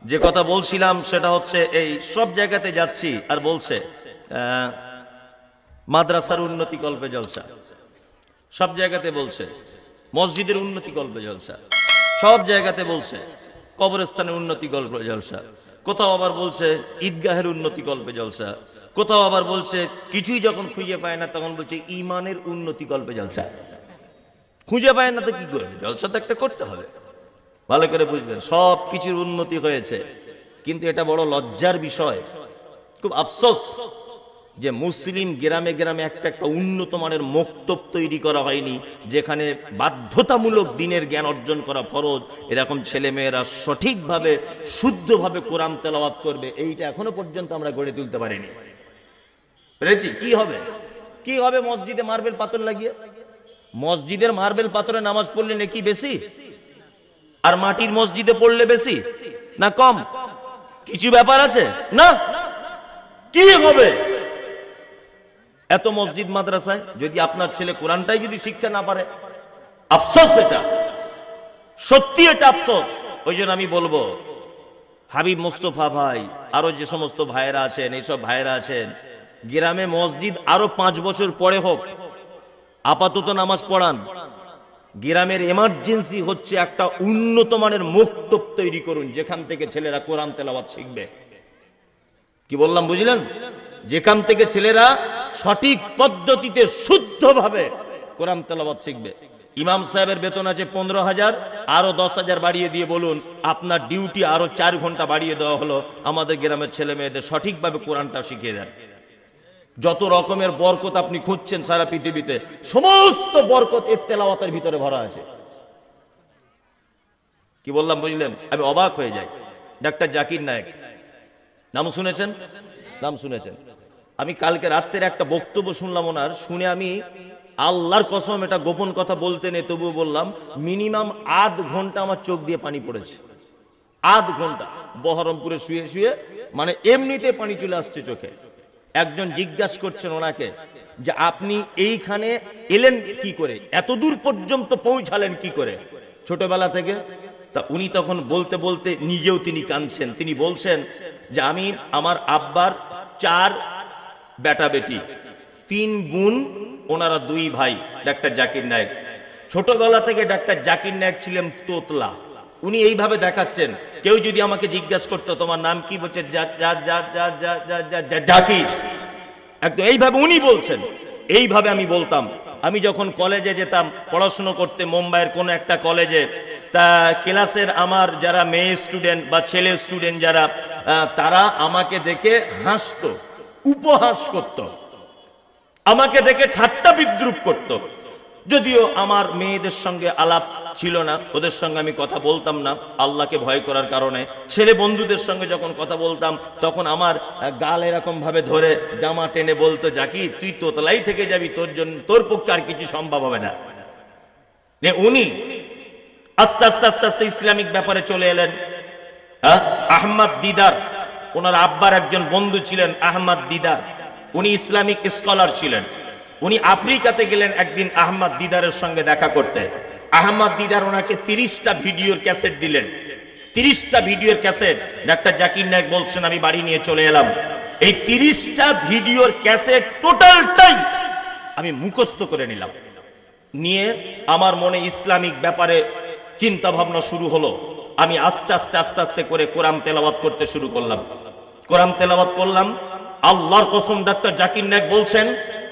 যে কথা বলছিলাম সেটা হচ্ছে, এই সব জায়গাতে যাচ্ছি আর বলছে মাদ্রাসার উন্নতি কল্পে জলসা, সব জায়গাতে বলছে মসজিদের উন্নতি কল্পে জলসা, সব জায়গাতে বলছে কবরস্থানের উন্নতি কল্পে জলসা, কোথাও আবার বলছে ঈদগাহের উন্নতি কল্পে জলসা, কোথাও আবার বলছে কিছুই যখন খুঁজে পায় না তখন বলছে ইমানের উন্নতি কল্পে জলসা। খুঁজে পায় না তো কি করবে? জলসা তো একটা করতে হবে। ভালো করে বুঝবেন, সব কিছুর উন্নতি হয়েছে, কিন্তু এটা বড় লজ্জার বিষয়, খুব আফসোস। যে মুসলিম গ্রামে গ্রামে একটা উন্নত মানের মক্তব তৈরি করা হয়নি, যেখানে বাধ্যতামূলক দিনের জ্ঞান অর্জন করা ফরজ, এরকম ছেলেমেয়েরা সঠিকভাবে শুদ্ধভাবে কোরআন তেলাওয়াত করবে, এইটা এখনো পর্যন্ত আমরা গড়ে তুলতে পারিনি। পেরেছি? কি হবে? কি হবে মসজিদে মার্বেল পাথর লাগিয়ে? মসজিদের মার্বেল পাথরে নামাজ পড়লে নাকি বেশি, আর মাটির মসজিদে পড়লে বেশি না কম? কিছু ব্যাপার আছে না? কি হবে এত মসজিদ মাদ্রাসায় যদি আপনার ছেলে কোরআনটাই যদি শিক্ষা না পারে? আফসোস, এটা সত্যি, এটা আফসোস। ওই জন্য আমি বলবো, হাবিব মোস্তফা ভাই, আরো যে সমস্ত ভাইয়েরা আছেন, এইসব ভাইয়েরা আছেন, গ্রামে মসজিদ আরো 5 বছর পরে হোক, আপাতত নামাজ পড়ান। গ্রামের এমার্জেন্সি হচ্ছে একটা উন্নত মানের মক্তব তৈরি করুন, যেখান থেকে ছেলেরা কোরআন তেলাওয়াত শিখবে। কি বললাম বুঝলেন? যেখান থেকে ছেলেরা সঠিক পদ্ধতিতে শুদ্ধভাবে কোরআন তেলাওয়াত শিখবে। ইমাম সাহেবের বেতন আছে 15,000, আরো 10,000 বাড়িয়ে দিয়ে বলুন আপনার ডিউটি আরো 4 ঘন্টা বাড়িয়ে দেওয়া হলো, আমাদের গ্রামের ছেলে মেয়েদের সঠিকভাবে কোরআনটা শিখিয়ে দেন। যত রকমের বরকত আপনি খুঁজছেন সারা পৃথিবীতে, সমস্ত বরকত এর তেলাওয়াতের ভিতরে ভরা আছে। কি বললাম বুঝলেন? আমি অবাক হয়ে যাই। ডাক্তার জাকির নায়েক, নাম শুনেছেন? নাম শুনেছেন? আমি কালকে রাত্রের একটা বক্তব্য শুনলাম ওনার, শুনে আমি আল্লাহর কসম, এটা গোপন কথা বলতে নেই তবুও বললাম, মিনিমাম আধ ঘন্টা আমার চোখ দিয়ে পানি পড়েছে। আধ ঘন্টা বহরমপুরে শুয়ে শুয়ে, মানে এমনিতে পানি চলে আসছে চোখে। একজন জিজ্ঞাসা করছেন ওনাকে যে আপনি এইখানে এলেন কি করে, এত দূর পর্যন্ত পৌঁছালেন কি করে ছোটবেলা থেকে? তা উনি তখন বলতে বলতে নিজেও তিনি কাঁদছেন। তিনি বলছেন যে আমি, আমার আব্বার 4 বেটা বেটি, 3 বোন, ওনারা 2 ভাই। ডাক্তার জাকির নায়েক, ছোটবেলা থেকে ডাক্তার জাকির নায়েক ছিলেন তোতলা। উনি এইভাবে দেখাচ্ছেন, কেউ যদি আমাকে জিজ্ঞাসা করতো তোমার নাম কি, বলছে জাকির, একদম এইভাবে উনি বলছেন। এইভাবে আমি বলতাম। আমি যখন কলেজে যেতাম পড়াশুনো করতে, মুম্বাইয়ের কোন একটা কলেজে, তা ক্লাসের আমার যারা মেয়ে স্টুডেন্ট বা ছেলে স্টুডেন্ট যারা, তারা আমাকে দেখে হাসতো, উপহাস করত, আমাকে দেখে ঠাট্টা বিদ্রুপ করত। যদিও আমার মেয়েদের সঙ্গে আলাপ ছিল না, ওদের সঙ্গে আমি কথা বলতাম না আল্লাহকে ভয় করার কারণে। ছেলে বন্ধুদের সঙ্গে যখন কথা বলতাম তখন আমার গাল এরকম ভাবে ধরে জামা টেনে বলতো, জাকির তুই তোতলাই থেকে যাবি, তোর জন্য, তোর পক্ষে আর কিছু সম্ভব হবে না। উনি আস্তে আস্তে আস্তে আস্তে ইসলামিক ব্যাপারে চলে এলেন। আহমদ দিদার, ওনার আব্বার একজন বন্ধু ছিলেন আহমদ দিদার, উনি ইসলামিক স্কলার ছিলেন। উনি আফ্রিকাতে গেলেন একদিন আহমদ দিদারের সঙ্গে দেখা করতে। আহমদ দিদার ওনাকে 30টা ভিডিওর ক্যাসেট দিলেন। 30টা ভিডিওর ক্যাসেট ডাক্তার জাকির নায়েক বলছেন আমি বাড়ি নিয়ে চলে এলাম। এই 30টা ভিডিওর ক্যাসেট টোটালটাই আমি মুখস্থ করে নিলাম। নিয়ে আমার মনে ইসলামিক ব্যাপারে চিন্তা ভাবনা শুরু হলো। আমি আস্তে আস্তে আস্তে আস্তে করে কোরআন তেলাওয়াত করতে শুরু করলাম। কোরআন তেলাওয়াত করলাম। আল্লাহর কসম ডাক্তার জাকির নায়েক বলছেন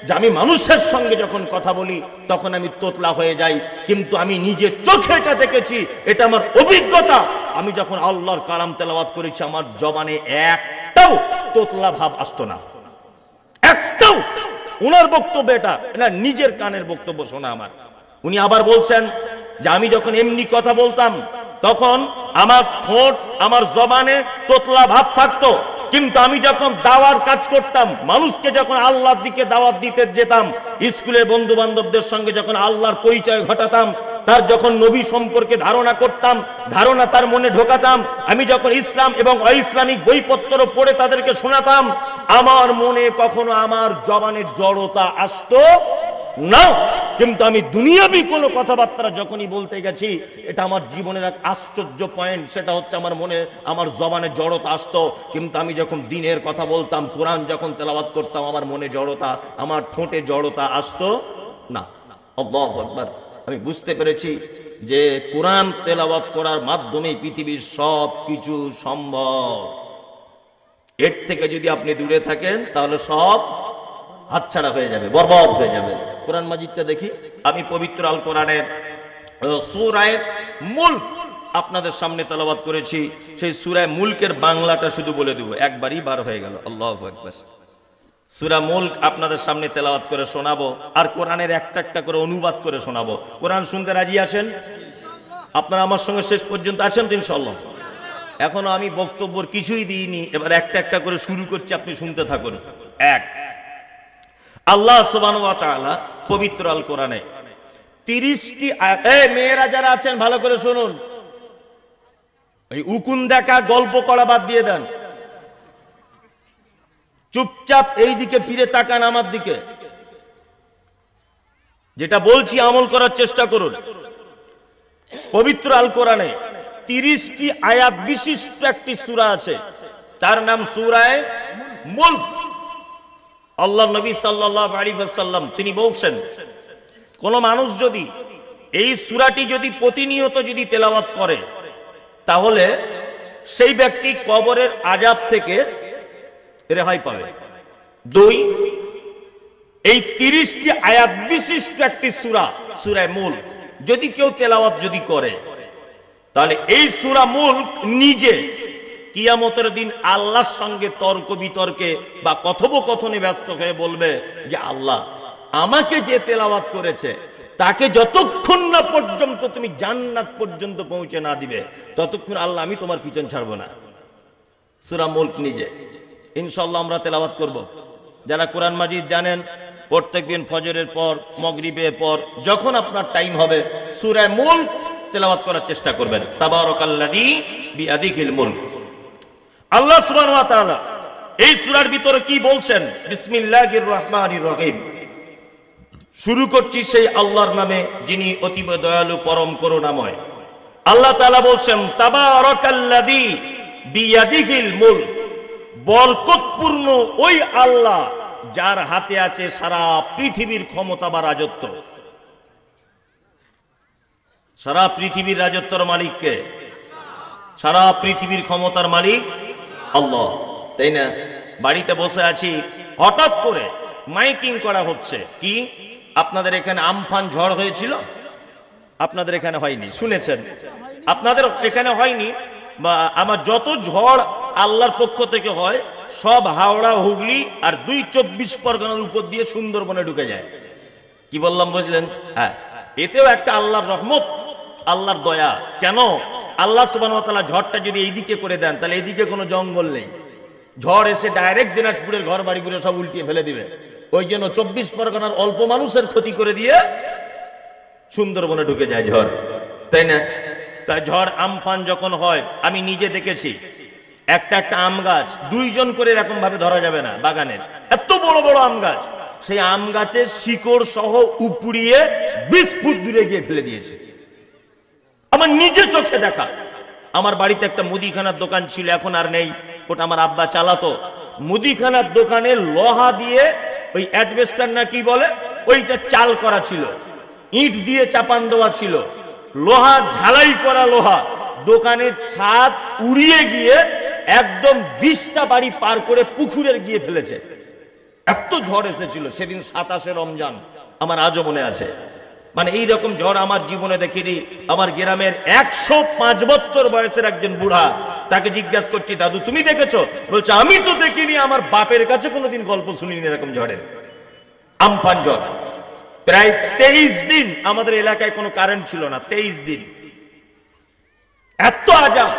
যে আমি মানুষের সঙ্গে যখন কথা বলি তখন আমি তোতলা হয়ে যাই, কিন্তু আমি নিজে চোখে এটা দেখেছি, এটা আমার অভিজ্ঞতা। আমি যখন আল্লাহর কালাম তেলাওয়াত করেছি আমার জবানে একটাও তোতলা ভাব আসতো না, একটাও। ওনার বক্তব্য এটা, না নিজের কানের বক্তব্য শোনা আমার। উনি আবার বলছেন যে আমি যখন এমনি কথা বলতাম তখন আমার ঠোঁট, আমার জবানে তোতলা ভাব থাকতো, কিন্তু আমি যখন দাওয়ার কাজ করতাম, মানুষকে যখন আল্লাহর দিকে দাওয়াত দিতে যেতাম, স্কুলে বন্ধু বান্ধবদের সঙ্গে যখন আল্লাহর পরিচয় ঘটাতাম, তার যখন নবী সম্পর্কে ধারণা করতাম, ধারণা তার মনে ঢোকাতাম, আমি যখন ইসলাম এবং অইসলামিক বইপত্র পড়ে তাদেরকে শোনাতাম, আমার মনে কখনো আমার জবানের জড়তা আসতো না। কিন্তু আমি দুনিয়াবি কোনো কথাবার্তা যখনই বলতে গেছি, এটা আমার জীবনের এক আশ্চর্য পয়েন্ট, সেটা হচ্ছে আমার মনে, আমার জবানে জড়তা আসতো। কিন্তু আমি যখন দিনের কথা বলতাম, কোরআন যখন তেলাওয়াত করতাম, আমার মনে জড়তা, আমার ঠোঁটে জড়তা আসতো না। আল্লাহু আকবার। আমি বুঝতে পেরেছি যে কোরআন তেলাওয়াত করার মাধ্যমে পৃথিবীর সব কিছু সম্ভব। এর থেকে যদি আপনি দূরে থাকেন তাহলে সব হাতছাড়া হয়ে যাবে, বরবাদ হয়ে যাবে। কোরআন মাজিদটা দেখি। আমি পবিত্র আল কোরআনের সূরা মুলক আপনাদের সামনে তেলাওয়াত করেছি। সেই সূরা মুলকের বাংলাটা শুধু বলে দেব, একবারই বার হয়ে গেল। আল্লাহু আকবার। সূরা মুলক আপনাদের সামনে তেলাওয়াত করে শোনাবো, আর কোরআনের একটা একটা করে অনুবাদ করে শোনাবো। কোরআন শুনতে রাজি আছেন? আপনারা আমার সঙ্গে শেষ পর্যন্ত আছেন তো ইনশাআল্লাহ? এখনো আমি বক্তব্যর কিছুই দিইনি, এবার একটা একটা করে শুরু করছি, আপনি শুনতে থাকুন। এক, আল্লাহ সুবহানাহু ওয়া তাআলা পবিত্র আল কোরআনে 30টি আয়াত, মেয়েরা যারা আছেন ভালো করে শুনুন, এই উকুন দেখা গল্প করা বাদ দিয়ে দেন, চুপচাপ এই দিকে ফিরে তাকান আমার দিকে, যেটা বলছি আমল করার চেষ্টা করুন। পবিত্র আল কোরআনে 30টি আয়াত বিশিষ্ট একটি সূরা আছে, তার নাম সূরায়ে মুলক। আল্লাহ নবী সাল্লাল্লাহু আলাইহি ওয়াসাল্লাম তিনি বলছেন, কোন মানুষ যদি এই সূরাটি যদি প্রতিনিয়ত যদি তেলাওয়াত করে, তাহলে সেই ব্যক্তি কবরের আযাব থেকে রেহাই পাবে। 2, এই 30টি আয়াত বিশিষ্ট একটি সূরা, সূরা মুলক যদি কেউ তেলাওয়াত যদি করে, তাহলে এই সূরা মুলক নিজে কিয়ামতের দিন আল্লাহর সঙ্গে তর্ক বিতর্কে বা কথোপকথনে ব্যস্ত হয়ে বলবে যে আল্লাহ, আমাকে যে তেলাওয়াত করেছে তাকে যতক্ষণ না পর্যন্ত তুমি জান্নাত পর্যন্ত পৌঁছে না দিবে, ততক্ষণ আল্লাহ আমি তোমার পিছন ছাড়বো না। সূরা মুলক নিজে ইনশাআল্লাহ আমরা তেলাওয়াত করব। যারা কোরআন মাজিদ জানেন, প্রত্যেকদিন ফজরের পর, মাগরিবের পর, যখন আপনার টাইম হবে সূরা মুলক তেলাওয়াত করার চেষ্টা করবেন। তাবারাকাল্লাযী বিয়াদিহিল মুলক। আল্লাহ সুবহানাহু ওয়া তাআলা এই সূরার ভিতরে কি বলছেন? বিসমিল্লাহির রহমানির রহিম। শুরু করছি সেই আল্লাহর নামে যিনি অতীব দয়ালু পরম করুণাময়। আল্লাহ তাআলা বলছেন, তাবারাকাল্লাযী বিয়াদিহিল মুলক। বরকতপূর্ণ ওই আল্লাহ যার হাতে আছে সারা পৃথিবীর ক্ষমতা বা রাজত্ব। সারা পৃথিবীর রাজত্বের মালিক কে? সারা পৃথিবীর ক্ষমতার মালিক আল্লাহ, তাই না? বাড়িতে বসে আছি, হঠাৎ করে মাইকিং করা হচ্ছে কি, আপনাদের এখানে আমফান ঝড় হয়েছিল? আপনাদের এখানে হয়নি, শুনেছেন? আপনাদের এখানে হয়নি, বা আমার যত ঝড় আল্লাহর পক্ষ থেকে হয় সব হাওড়া, হুগলি আর 2-24 পরগনার উপর দিয়ে সুন্দরবনে ঢুকে যায়। কি বললাম বুঝলেন? হ্যাঁ, এতেও একটা আল্লাহর রহমত, আল্লাহর দয়া। কেন? আল্লাহ সুবহানাহু ওয়া তাআলা ঝড়টা যদি এইদিকে করে দেন, তাহলে এইদিকে কোনো জঙ্গল নেই, ঝড় এসে ডাইরেক্ট দিনাজপুরের ঘর বাড়িগুলো সব উল্টিয়ে ফেলে দিবে। ওই জন্য 24 পরগনার অল্প মানুষের ক্ষতি করে দিয়ে সুন্দরবনে ঢুকে যায় ঝড়, তাই না? তাই ঝড় আমফান যখন হয়, আমি নিজে দেখেছি, একটা একটা আম গাছ 2 জন করে এরকম ভাবে ধরা যাবে না, বাগানের এত বড় বড় আম গাছ, সেই আম গাছের শিকড় সহ উপড়িয়ে 20 ফুট দূরে গিয়ে ফেলে দিয়েছে। আমার নিজে চোখে দেখা। আমার বাড়িতে একটা মুদিখানার দোকান ছিল, এখন আর নেই, ওটা আমার আব্বা চালাতো। মুদিখানার দোকানে লোহা দিয়ে, ওই অ্যাজবেস্টার না কি বলে, ওইটা চাল করা ছিল, ইট দিয়ে চাপান দেওয়া ছিল, লোহা ঝালাই করা লোহা। দোকানের ছাদ উড়িয়ে গিয়ে একদম 20টা বাড়ি পার করে পুকুরের গিয়ে ফেলেছে। এত ঝড় এসেছিল সেদিন 27শে রমজান, আমার আজও মনে আছে। মানে এইরকম ঝড় আমার জীবনে দেখিনি। আমার গ্রামের 105 বছর বয়সের একজন বুড়া, তাকে জিজ্ঞাসা করছি, দাদু তুমি দেখেছো? বলছে আমি তো দেখিনি, আমার বাপের কাছে কোনোদিন গল্প শুনিনি এরকম ঝড়ের। আমফান ঝড়, প্রায় 23 দিন আমাদের এলাকায় কোনো কারেন্ট ছিল না, 23 দিন, এত আজাব।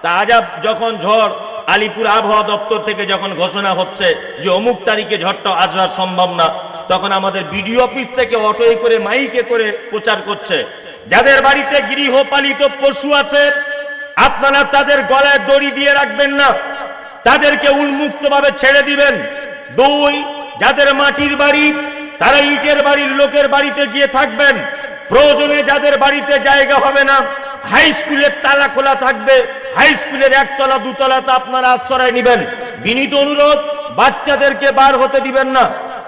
তা আজাব যখন ঝড়, আলিপুর আবহাওয়া দপ্তর থেকে যখন ঘোষণা হচ্ছে যে অমুক তারিখে ঝড়টা আসবার সম্ভব না, তখন আমাদের বিডিও অফিস থেকে অটোয়ে করে, মাইকে করে প্রচার করছে, যাদের বাড়িতে গৃহপালিত পশু আছে আপনারা তাদের গলায় দড়ি দিয়ে রাখবেন না, তাদেরকে উন্মুক্ত ভাবে ছেড়ে দিবেন। 2, যাদের মাটির বাড়ি তারা ইটের বাড়ির লোকের বাড়িতে গিয়ে থাকবেন। প্রয়োজনে যাদের বাড়িতে জায়গা হবে না, হাই স্কুলের তালা খোলা থাকবে, হাই স্কুলের 1 তলা 2 তলাতে আপনারা আশ্রয় নেবেন। বিনীত অনুরোধ, বাচ্চাদেরকে বার হতে দিবেন না।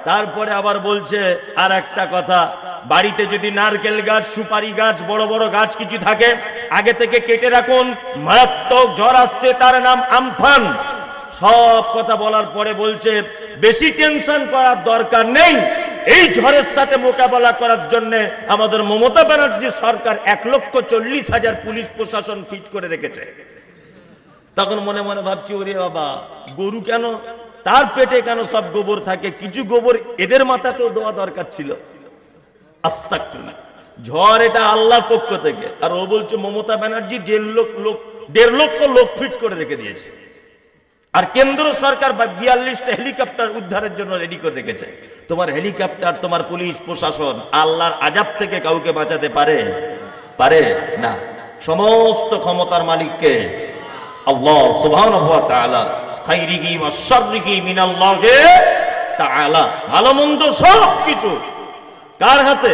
তারপরে আবার বলছে আর একটা কথা, বাড়িতে যদি নারকেল গাছ, সুপারি গাছ, বড় বড় গাছ কিছু থাকে আগে থেকে কেটে রাখুন, মারাত্মক ঝড় আসছে, তার নাম আমফান। সব কথা বলার পরে বলছে বেশি টেনশন করার দরকার নেই, এই ঝড়ের সাথে মোকাবেলা করার জন্য আমাদের মমতা ব্যানার্জি সরকার 1,40,000 পুলিশ প্রশাসন ফিট করে রেখেছে। তখন মনে মনে ভাবছি, ওরে বাবা, গরু কেন তার পেটে কেন সব গোবর থাকে? কিছু গোবর এদের মাথাতেও দেওয়া দরকার ছিল। আস্তাগফিরুল্লাহ। ঝড় এটা আল্লাহর পক্ষ থেকে, আর ও বলছে মমতা ব্যানার্জি 1.5 লক্ষ লোক ফিট করে রেখে দিয়েছে, আর কেন্দ্র সরকার 42টা হেলিকপ্টার উদ্ধারের জন্য রেডি করে রেখেছে। তোমার হেলিকপ্টার, তোমার পুলিশ প্রশাসন আল্লাহর আযাব থেকে কাউকে বাঁচাতে পারে না। সমস্ত ক্ষমতার মালিককে আল্লাহ সুবহানাহু ওয়া তাআলা। খাইরিহি ওয়া শাররিহি মিনাল্লাহি তাআলা। ভালো মন্দ সব কিছু কার হাতে?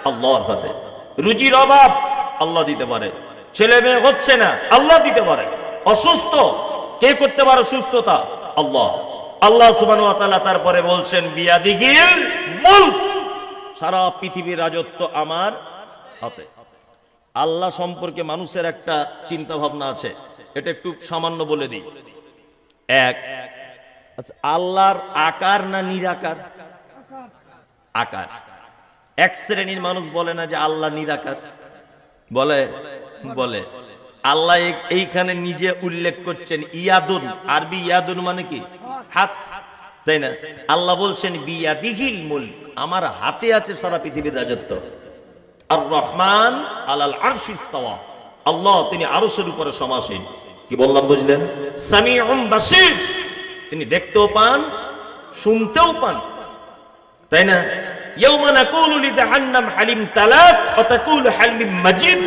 আল্লাহর হাতে। রুজির অভাব আল্লাহ দিতে পারে, ছেলে মেয়ে হচ্ছে না আল্লাহ দিতে পারে, অসুস্থ কে করতে পারে সুস্থতা? আল্লাহ সুবহানাহু ওয়া তাআলা। তারপরে বলছেন বিয়াদিহিল মুলক, সারা পৃথিবীর রাজত্ব আমার হাতে। আল্লাহ সম্পর্কে মানুষের একটা চিন্তা ভাবনা আছে, এটা একটু সামান্য বলে দিই। আচ্ছা, আল্লাহর আকার না নিরাকার? আকার। এক শ্রেণীর মানুষ বলে না যে আল্লাহ নিরাকার, বলে আল্লাহ এইখানে নিজে উল্লেখ করছেন ইয়াদুন। আরবি ইয়াদুন মানে কি? হাত, তাই না? আল্লাহ বলছেন বিয়াদিহিল মুলক, আমার হাতে আছে সারা পৃথিবীর রাজত্ব। আর রহমান আলাল আরশি ইস্তাওয়া, আল্লাহ তিনি আরশের উপরে সমাসীন। কি বললাম বুঝলেন? সামিউম বাসীর, তিনি দেখতেও পান শুনতেও পান, তাই না? ইয়াউমা নাকুলু লিজাহান্নাম হালিম তালাক ওয়া তাকুলু হালিম মাজিদ।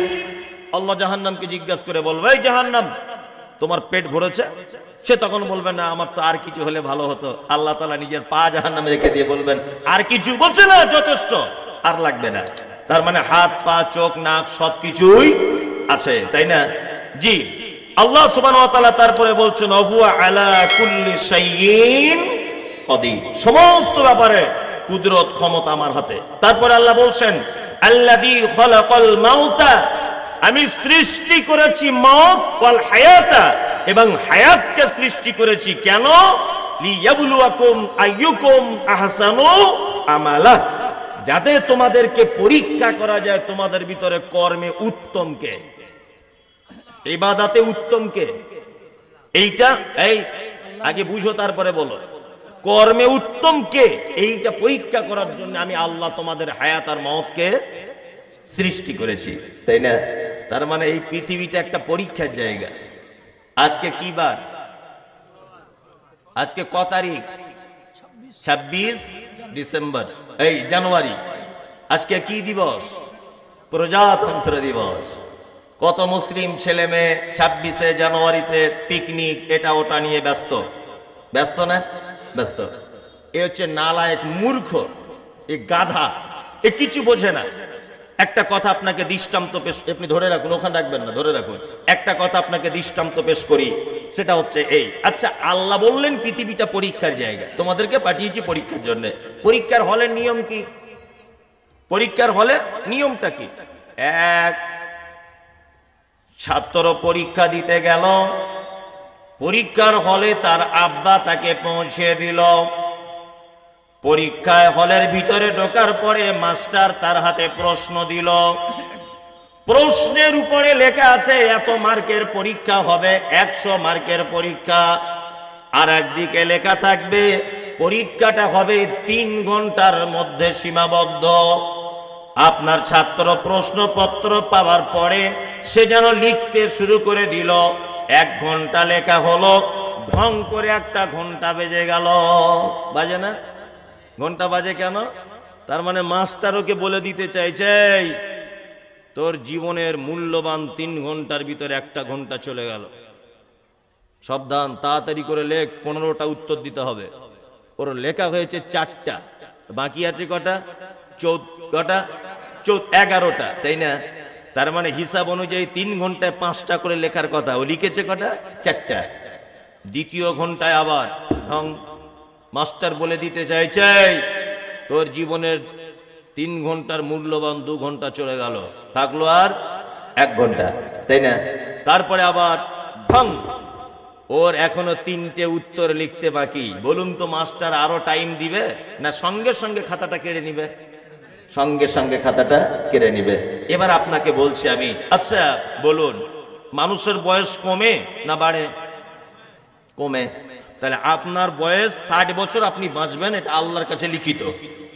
আল্লাহ জাহান্নামকে জিজ্ঞাসা করে বলবে, এই জাহান্নাম তোমার পেট ভরেছে? সে তখন বলবে না, আমার তো আর কিছু হলে ভালো হতো। আল্লাহ তাআলা নিজের পা জাহান্নামে রেখে দিয়ে বলবেন, আর কিছু? বলছে না, যথেষ্ট, আর লাগবে না। তার মানে হাত পা চোখ নাক সবকিছুই আছে, তাই না? জি। আল্লাহ সুবহানাহু ওয়া তাআলা তারপরে বলছেন ওয়া আলা কুল্লি শাইইন কাদির, সমস্ত ব্যাপারে কুদরত ক্ষমতা আমার হাতে। তারপরে আল্লাহ বলছেন আল্লাযী খালাকাল মাউতা, আমি সৃষ্টি করেছি মওত, ওয়াল হায়াতা, এবং হায়াতকে সৃষ্টি করেছি কেন? লিয়াবলুয়াকুম আইয়ুকুম আহসানু আমালা, যাতে তোমাদেরকে পরীক্ষা করা যায় তোমাদের ভিতরে কর্মে উত্তম কে, ইবাদতে উত্তম কে। এইটা আগে বুঝো তারপরে বলো, কর্মে উত্তম কে, এইটা পরীক্ষা করার জন্য আমি আল্লাহ তোমাদের হায়াত আর মওতকে সৃষ্টি করেছি, তাই না? তার মানে এই পৃথিবীটা একটা পরীক্ষার জায়গা। আজকে কি বার? আজকে ক তারিখ? 26 ডিসেম্বর, এই জানুয়ারি। আজকে কি দিবস? প্রজাতন্ত্র দিবস। কত মুসলিম ছেলে মেয়ে 26শে জানুয়ারিতে পিকনিক এটা ওটা নিয়ে ব্যস্ত না? ব্যস্ত। এ হচ্ছে নালায়েক, মূর্খ, এ গাধা, এ কিছু বোঝে না। একটা কথা আপনাকে দৃষ্টান্ত পেশ, আপনি ধরে রাখুন, ওখানে রাখবেন না, ধরে রাখুন। একটা কথা আপনাকে দৃষ্টান্ত পেশ করি, সেটা হচ্ছে এই। আচ্ছা, আল্লাহ বললেন পৃথিবীটা পরীক্ষার জায়গা, তোমাদেরকে পাঠিয়েছি পরীক্ষার জন্য। পরীক্ষার হলের নিয়ম কি? পরীক্ষার হলের নিয়মটা কি? এক, ছাত্র পরীক্ষা দিতে গেল, পরীক্ষার হলে তার আব্বা তাকে পৌঁছে দিল। পরীক্ষায় হলের ভিতরে ঢোকার পরে মাস্টার তার হাতে প্রশ্ন দিল। প্রশ্নের উপরে লেখা আছে এত মার্কের পরীক্ষা হবে, 100 মার্কের পরীক্ষা। আর একদিকে লেখা থাকবে পরীক্ষাটা হবে 3 ঘন্টার মধ্যে সীমাবদ্ধ। আপনার ছাত্র প্রশ্নপত্র পাওয়ার পরে সে যেন লিখতে শুরু করে দিল। 1 ঘন্টা লেখা হলো, ঢং করে 1টা ঘন্টা বেজে গেল। বাজে না? ঘন্টা বাজে কেন? তার মানে মাস্টার ওকে বলে দিতে চাইছে তোর জীবনের মূল্যবান 3 ঘন্টার ভিতরে 1টা ঘন্টা চলে গেল। সাবধান, তাড়াতাড়ি করে লেখ, 15টা উত্তর দিতে হবে। ওর লেখা হয়েছে 4টা, বাকি আছে কটা? 11টা, তাই না? তার মানে হিসাব অনুযায়ী 3 ঘন্টায় 5টা করে লেখার কথা, ও লিখেছে কটা? 4টা। দ্বিতীয় ঘন্টায় আবার ঢং, মাস্টার বলে দিতে চাইছে তোর জীবনের 3 ঘন্টার মূল্যবান 2 ঘন্টা চলে গেল, থাকলো আর 1 ঘন্টা, তাই না? তারপরে আবার ঢং, ওর এখনো 3টে উত্তর লিখতে বাকি। বলুন তো মাস্টার আরো টাইম দিবে না সঙ্গে সঙ্গে খাতাটা কেড়ে নিবে? সঙ্গে সঙ্গে খাতাটা কেড়ে নিবে। এবার আপনাকে বলছি আমি, আচ্ছা বলুন, মানুষের বয়স কমে না বাড়ে? কমে। তাহলে আপনার বয়স 60 বছর আপনি বাঁচবেন, এটা আল্লাহর কাছে লিখিত,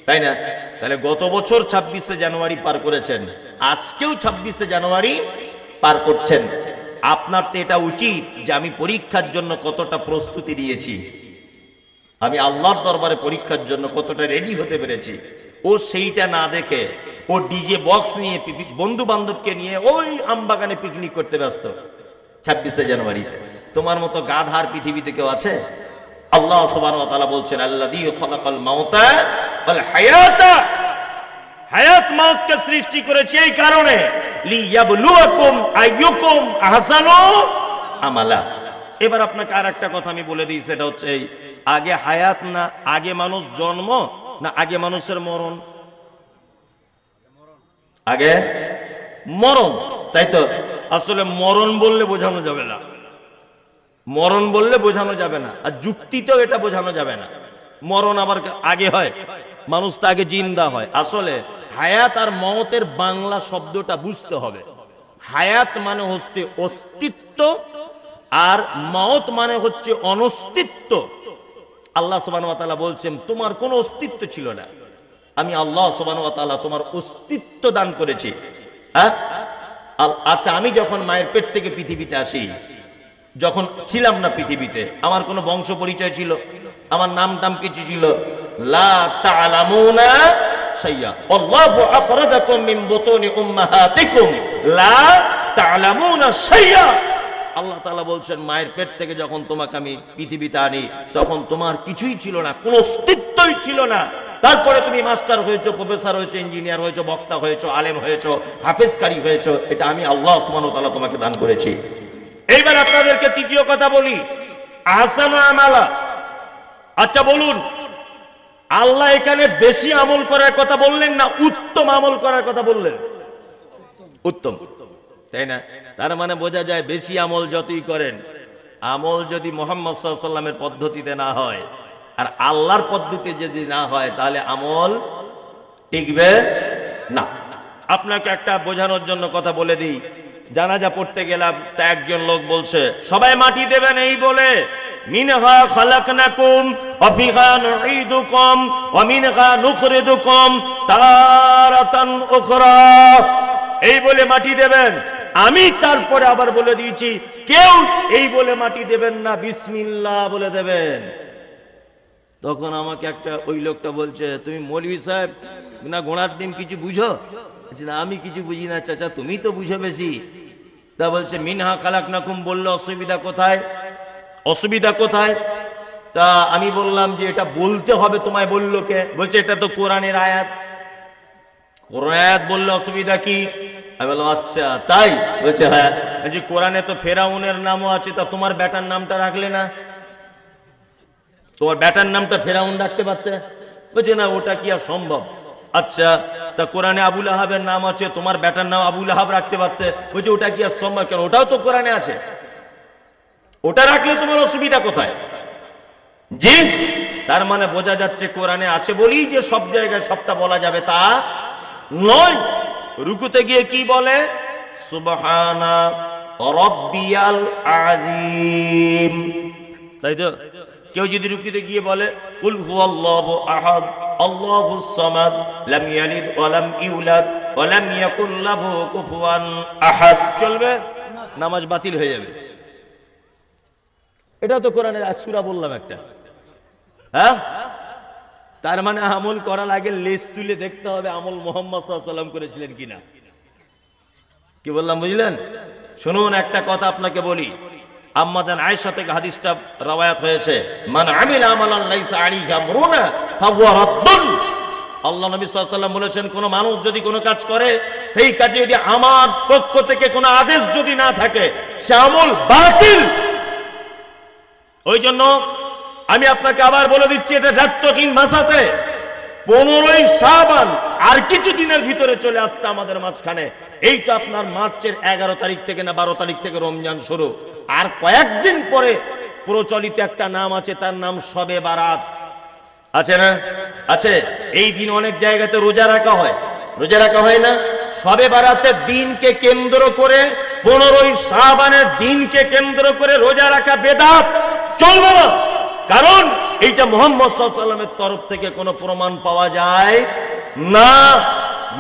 তাই না? তাহলে গত বছর 26শে জানুয়ারি পার করেছেন, আজকেও 26শে জানুয়ারি পার করছেন। আপনার তো এটা উচিত যে আমি পরীক্ষার জন্য কতটা প্রস্তুতি নিয়েছি, আমি আল্লাহর দরবারে পরীক্ষার জন্য কতটা রেডি হতে পেরেছি। ও সেইটা না দেখে ও ডিজে বক্স নিয়ে বন্ধু বান্ধবকে নিয়ে ওই আমবাগানে পিকনিক করতে ব্যস্ত 26শে জানুয়ারিতে। তোমার মতো গাধার পৃথিবীতে কেউ আছে? আল্লাহ সুবহানাহু ওয়া তাআলা বলছেন আল্লাযী খালাকাল মাউতা ওয়াল হায়াতা, হায়াত মাউতকে সৃষ্টি করেছে এই কারণে লিয়াবলুয়াকুম আইয়ুকুম আহসানু আমালা। এবার আপনাকে আর একটা কথা আমি বলে দিই, সেটা হচ্ছে এই আগে হায়াত না আগে মানুষ জন্ম না আগে মানুষের মরণ? আগে মরণ, তাই তো? আসলে মরণ বললে বোঝানো যাবে না, মরণ বললে বোঝানো যাবে না, আর যুক্তিতেও এটা বোঝানো যাবে না। মরণ আবার আগে হয়, মানুষ তো আগে জিন্দা হয়। আসলে হায়াত আর মওতের বাংলা শব্দটা বুঝতে হবে। হায়াত মানে হচ্ছে অস্তিত্ব আর মওত মানে হচ্ছে অনস্তিত্ব। আল্লাহ সুবহানাহু ওয়া তাআলা বলছেন তোমার কোনো অস্তিত্ব ছিল না, আমি আল্লাহ সুবহানাহু ওয়া তাআলা তোমার অস্তিত্ব দান করেছি। আচ্ছা, আমি যখন মায়ের পেট থেকে পৃথিবীতে আসি, যখন ছিলাম না পৃথিবীতে, আমার কোনো বংশ পরিচয় ছিল? আমার নাম টাম কিছু ছিল? লা তা'লামুনা শাইয়া, আল্লাহু আখরাজাকুম মিন বুতুনি উম্মাহাতিকুম লা তা'লামুনা শাইয়া। আল্লাহ তাআলা বলছেন মায়ের পেট থেকে যখন তোমাকে আমি পৃথিবীতে আনি তখন তোমার কিছুই ছিল না, কোনো অস্তিত্বই ছিল না। তারপরে তুমি মাস্টার হয়েছো, প্রফেসর হয়েছো, ইঞ্জিনিয়ার হয়েছো, বক্তা হয়েছো, আলেম হয়েছো, হাফেজকারী হয়েছো। এটা আমি আল্লাহ সুবহানাহু ওয়া তাআলা তোমাকে দান করেছি। এইবার আপনাদেরকে তৃতীয় কথা বলি, আহসানু আমালা। আচ্ছা বলুন, আল্লাহ এখানে বেশি আমল করার কথা বললেন না উত্তম আমল করার কথা বললেন? উত্তম, তাই না? তার মানে বোঝা যায় বেশি আমল যতই করেন, আমল যদি মুহাম্মদ সাল্লাল্লাহু আলাইহি ওয়াসাল্লামের পদ্ধতিতে না হয় আর আল্লাহর পদ্ধতিতে যদি না হয় তাহলে আমল টিকবে না। আপনাকে একটা বোঝানোর জন্য কথা বলে দিই, জানাজা পড়তে গেলাম, তা একজন লোক বলছে সবাই মাটি দেবেন, এই বলে মিনহা খালাকনাকুম ওয়া ফিহা নুঈদুকুম ওয়া মিনহা নুখরিজুকুম তারাতান উখরা, এই বলে মাটি দেবেন। আমি তারপরে আবার বলে দিয়েছি কেউ এই বলে মাটি দেবেন না, বিসমিল্লাহ বলে দেবেন। তখন আমাকে একটা ওই লোকটা বলছে তুমি মৌলভী সাহেব না ঘোড়ার ডিম কিছু বুঝো? না আমি কিছু বুঝি না। চাচা তুমি তো বুঝো বেশি। তা বলছে মিনহা খালাকনাকুম বললে অসুবিধা কোথায়? অসুবিধা কোথায়? তা আমি বললাম যে এটা বলতে হবে, তোমায় বললো কে? বলছে এটা তো কোরআনের আয়াত, কোরআন আয়াত বললে অসুবিধা কি? আমি বললাম আচ্ছা তাই? বলছে হ্যাঁ। যে কোরআনে তো ফেরাউনের নামও আছে, তা তোমার বেটার নামটা রাখলে না? তোমার বেটার নামটা ফেরাউন রাখতে পারতে? বলছে না ওটা কি আর সম্ভব। আচ্ছা তা কোরআনে আবু লাহাবের নাম আছে, তোমার বেটার নাম আবু লাহাব রাখতে পারতে? বলছে ওটা কি আর সম্ভব? কেন, ওটাও তো কোরআনে আছে, ওটা রাখলে তোমার অসুবিধা কোথায়? জি, তার মানে বোঝা যাচ্ছে কোরআনে আছে বলেই যে সব জায়গায় সবটা বলা যাবে তা নয়। রুকুতে গিয়ে কি বলে? সুবহানা রাব্বিয়াল আযীম, তাই তো? কেউ যদি রুকুতে গিয়ে বলে কুল হুয়াল্লাহু আহাদ আল্লাহুস সামাদ লাম ইয়ালিদ ওয়া লাম ইউলাদ ওয়া লাম ইয়াকুল লাহু কুফুয়ান আহাদ, চলবে? নামাজ বাতিল হয়ে যাবে। এটা তো কোরআনের সূরা বললাম একটা। হ্যাঁ, তার মানে আমল করার আগে লেজ তুলে দেখতে হবে আমল মুহাম্মদ সাল্লাল্লাহু আলাইহি ওয়াসাল্লাম করেছিলেন কিনা। কি বললাম বুঝলেন? শুনুন একটা কথা আপনাকে বলি, আম্মা জান আয়েশা থেকে হাদিসটা রওয়ায়াত হয়েছে, মান আমিলা আমালান লাইসা আলাইহি আমরুনা ফাহুয়া রাদ্দুন। আল্লাহ নবী সাল্লাল্লাহু আলাইহি ওয়াসাল্লাম বলেছেন কোন মানুষ যদি কোনো কাজ করে সেই কাজে যদি আমার পক্ষ থেকে কোনো আদেশ যদি না থাকে সে আমল বাতিল। ওই জন্য আমি আপনাকে আবার বলে দিচ্ছি, এটা রাত্রহীন মাসাতে 15ই শাবান আর কিছু দিনের ভিতরে চলে আসছে আমাদের মাঝখানে। এই তো আপনার মার্চের 11 তারিখ থেকে না 12 তারিখ থেকে রমজান শুরু, আর কয়েকদিন পরে প্রচলিত একটা নাম আছে, তার নাম শবে বারাত। আছে না? আছে। এই দিন অনেক জায়গাতে রোজা রাখা হয়, রোজা রাখা হয় না? শবে বারাতের দিনকে কেন্দ্র করে 15ই শাবানের দিনকে কেন্দ্র করে রোজা রাখা বেদাত, চলবে না। কারণ এইটা মুহাম্মদ সাল্লাল্লাহু আলাইহি ওয়াসাল্লামের তরফ থেকে কোনো প্রমাণ পাওয়া যায় না।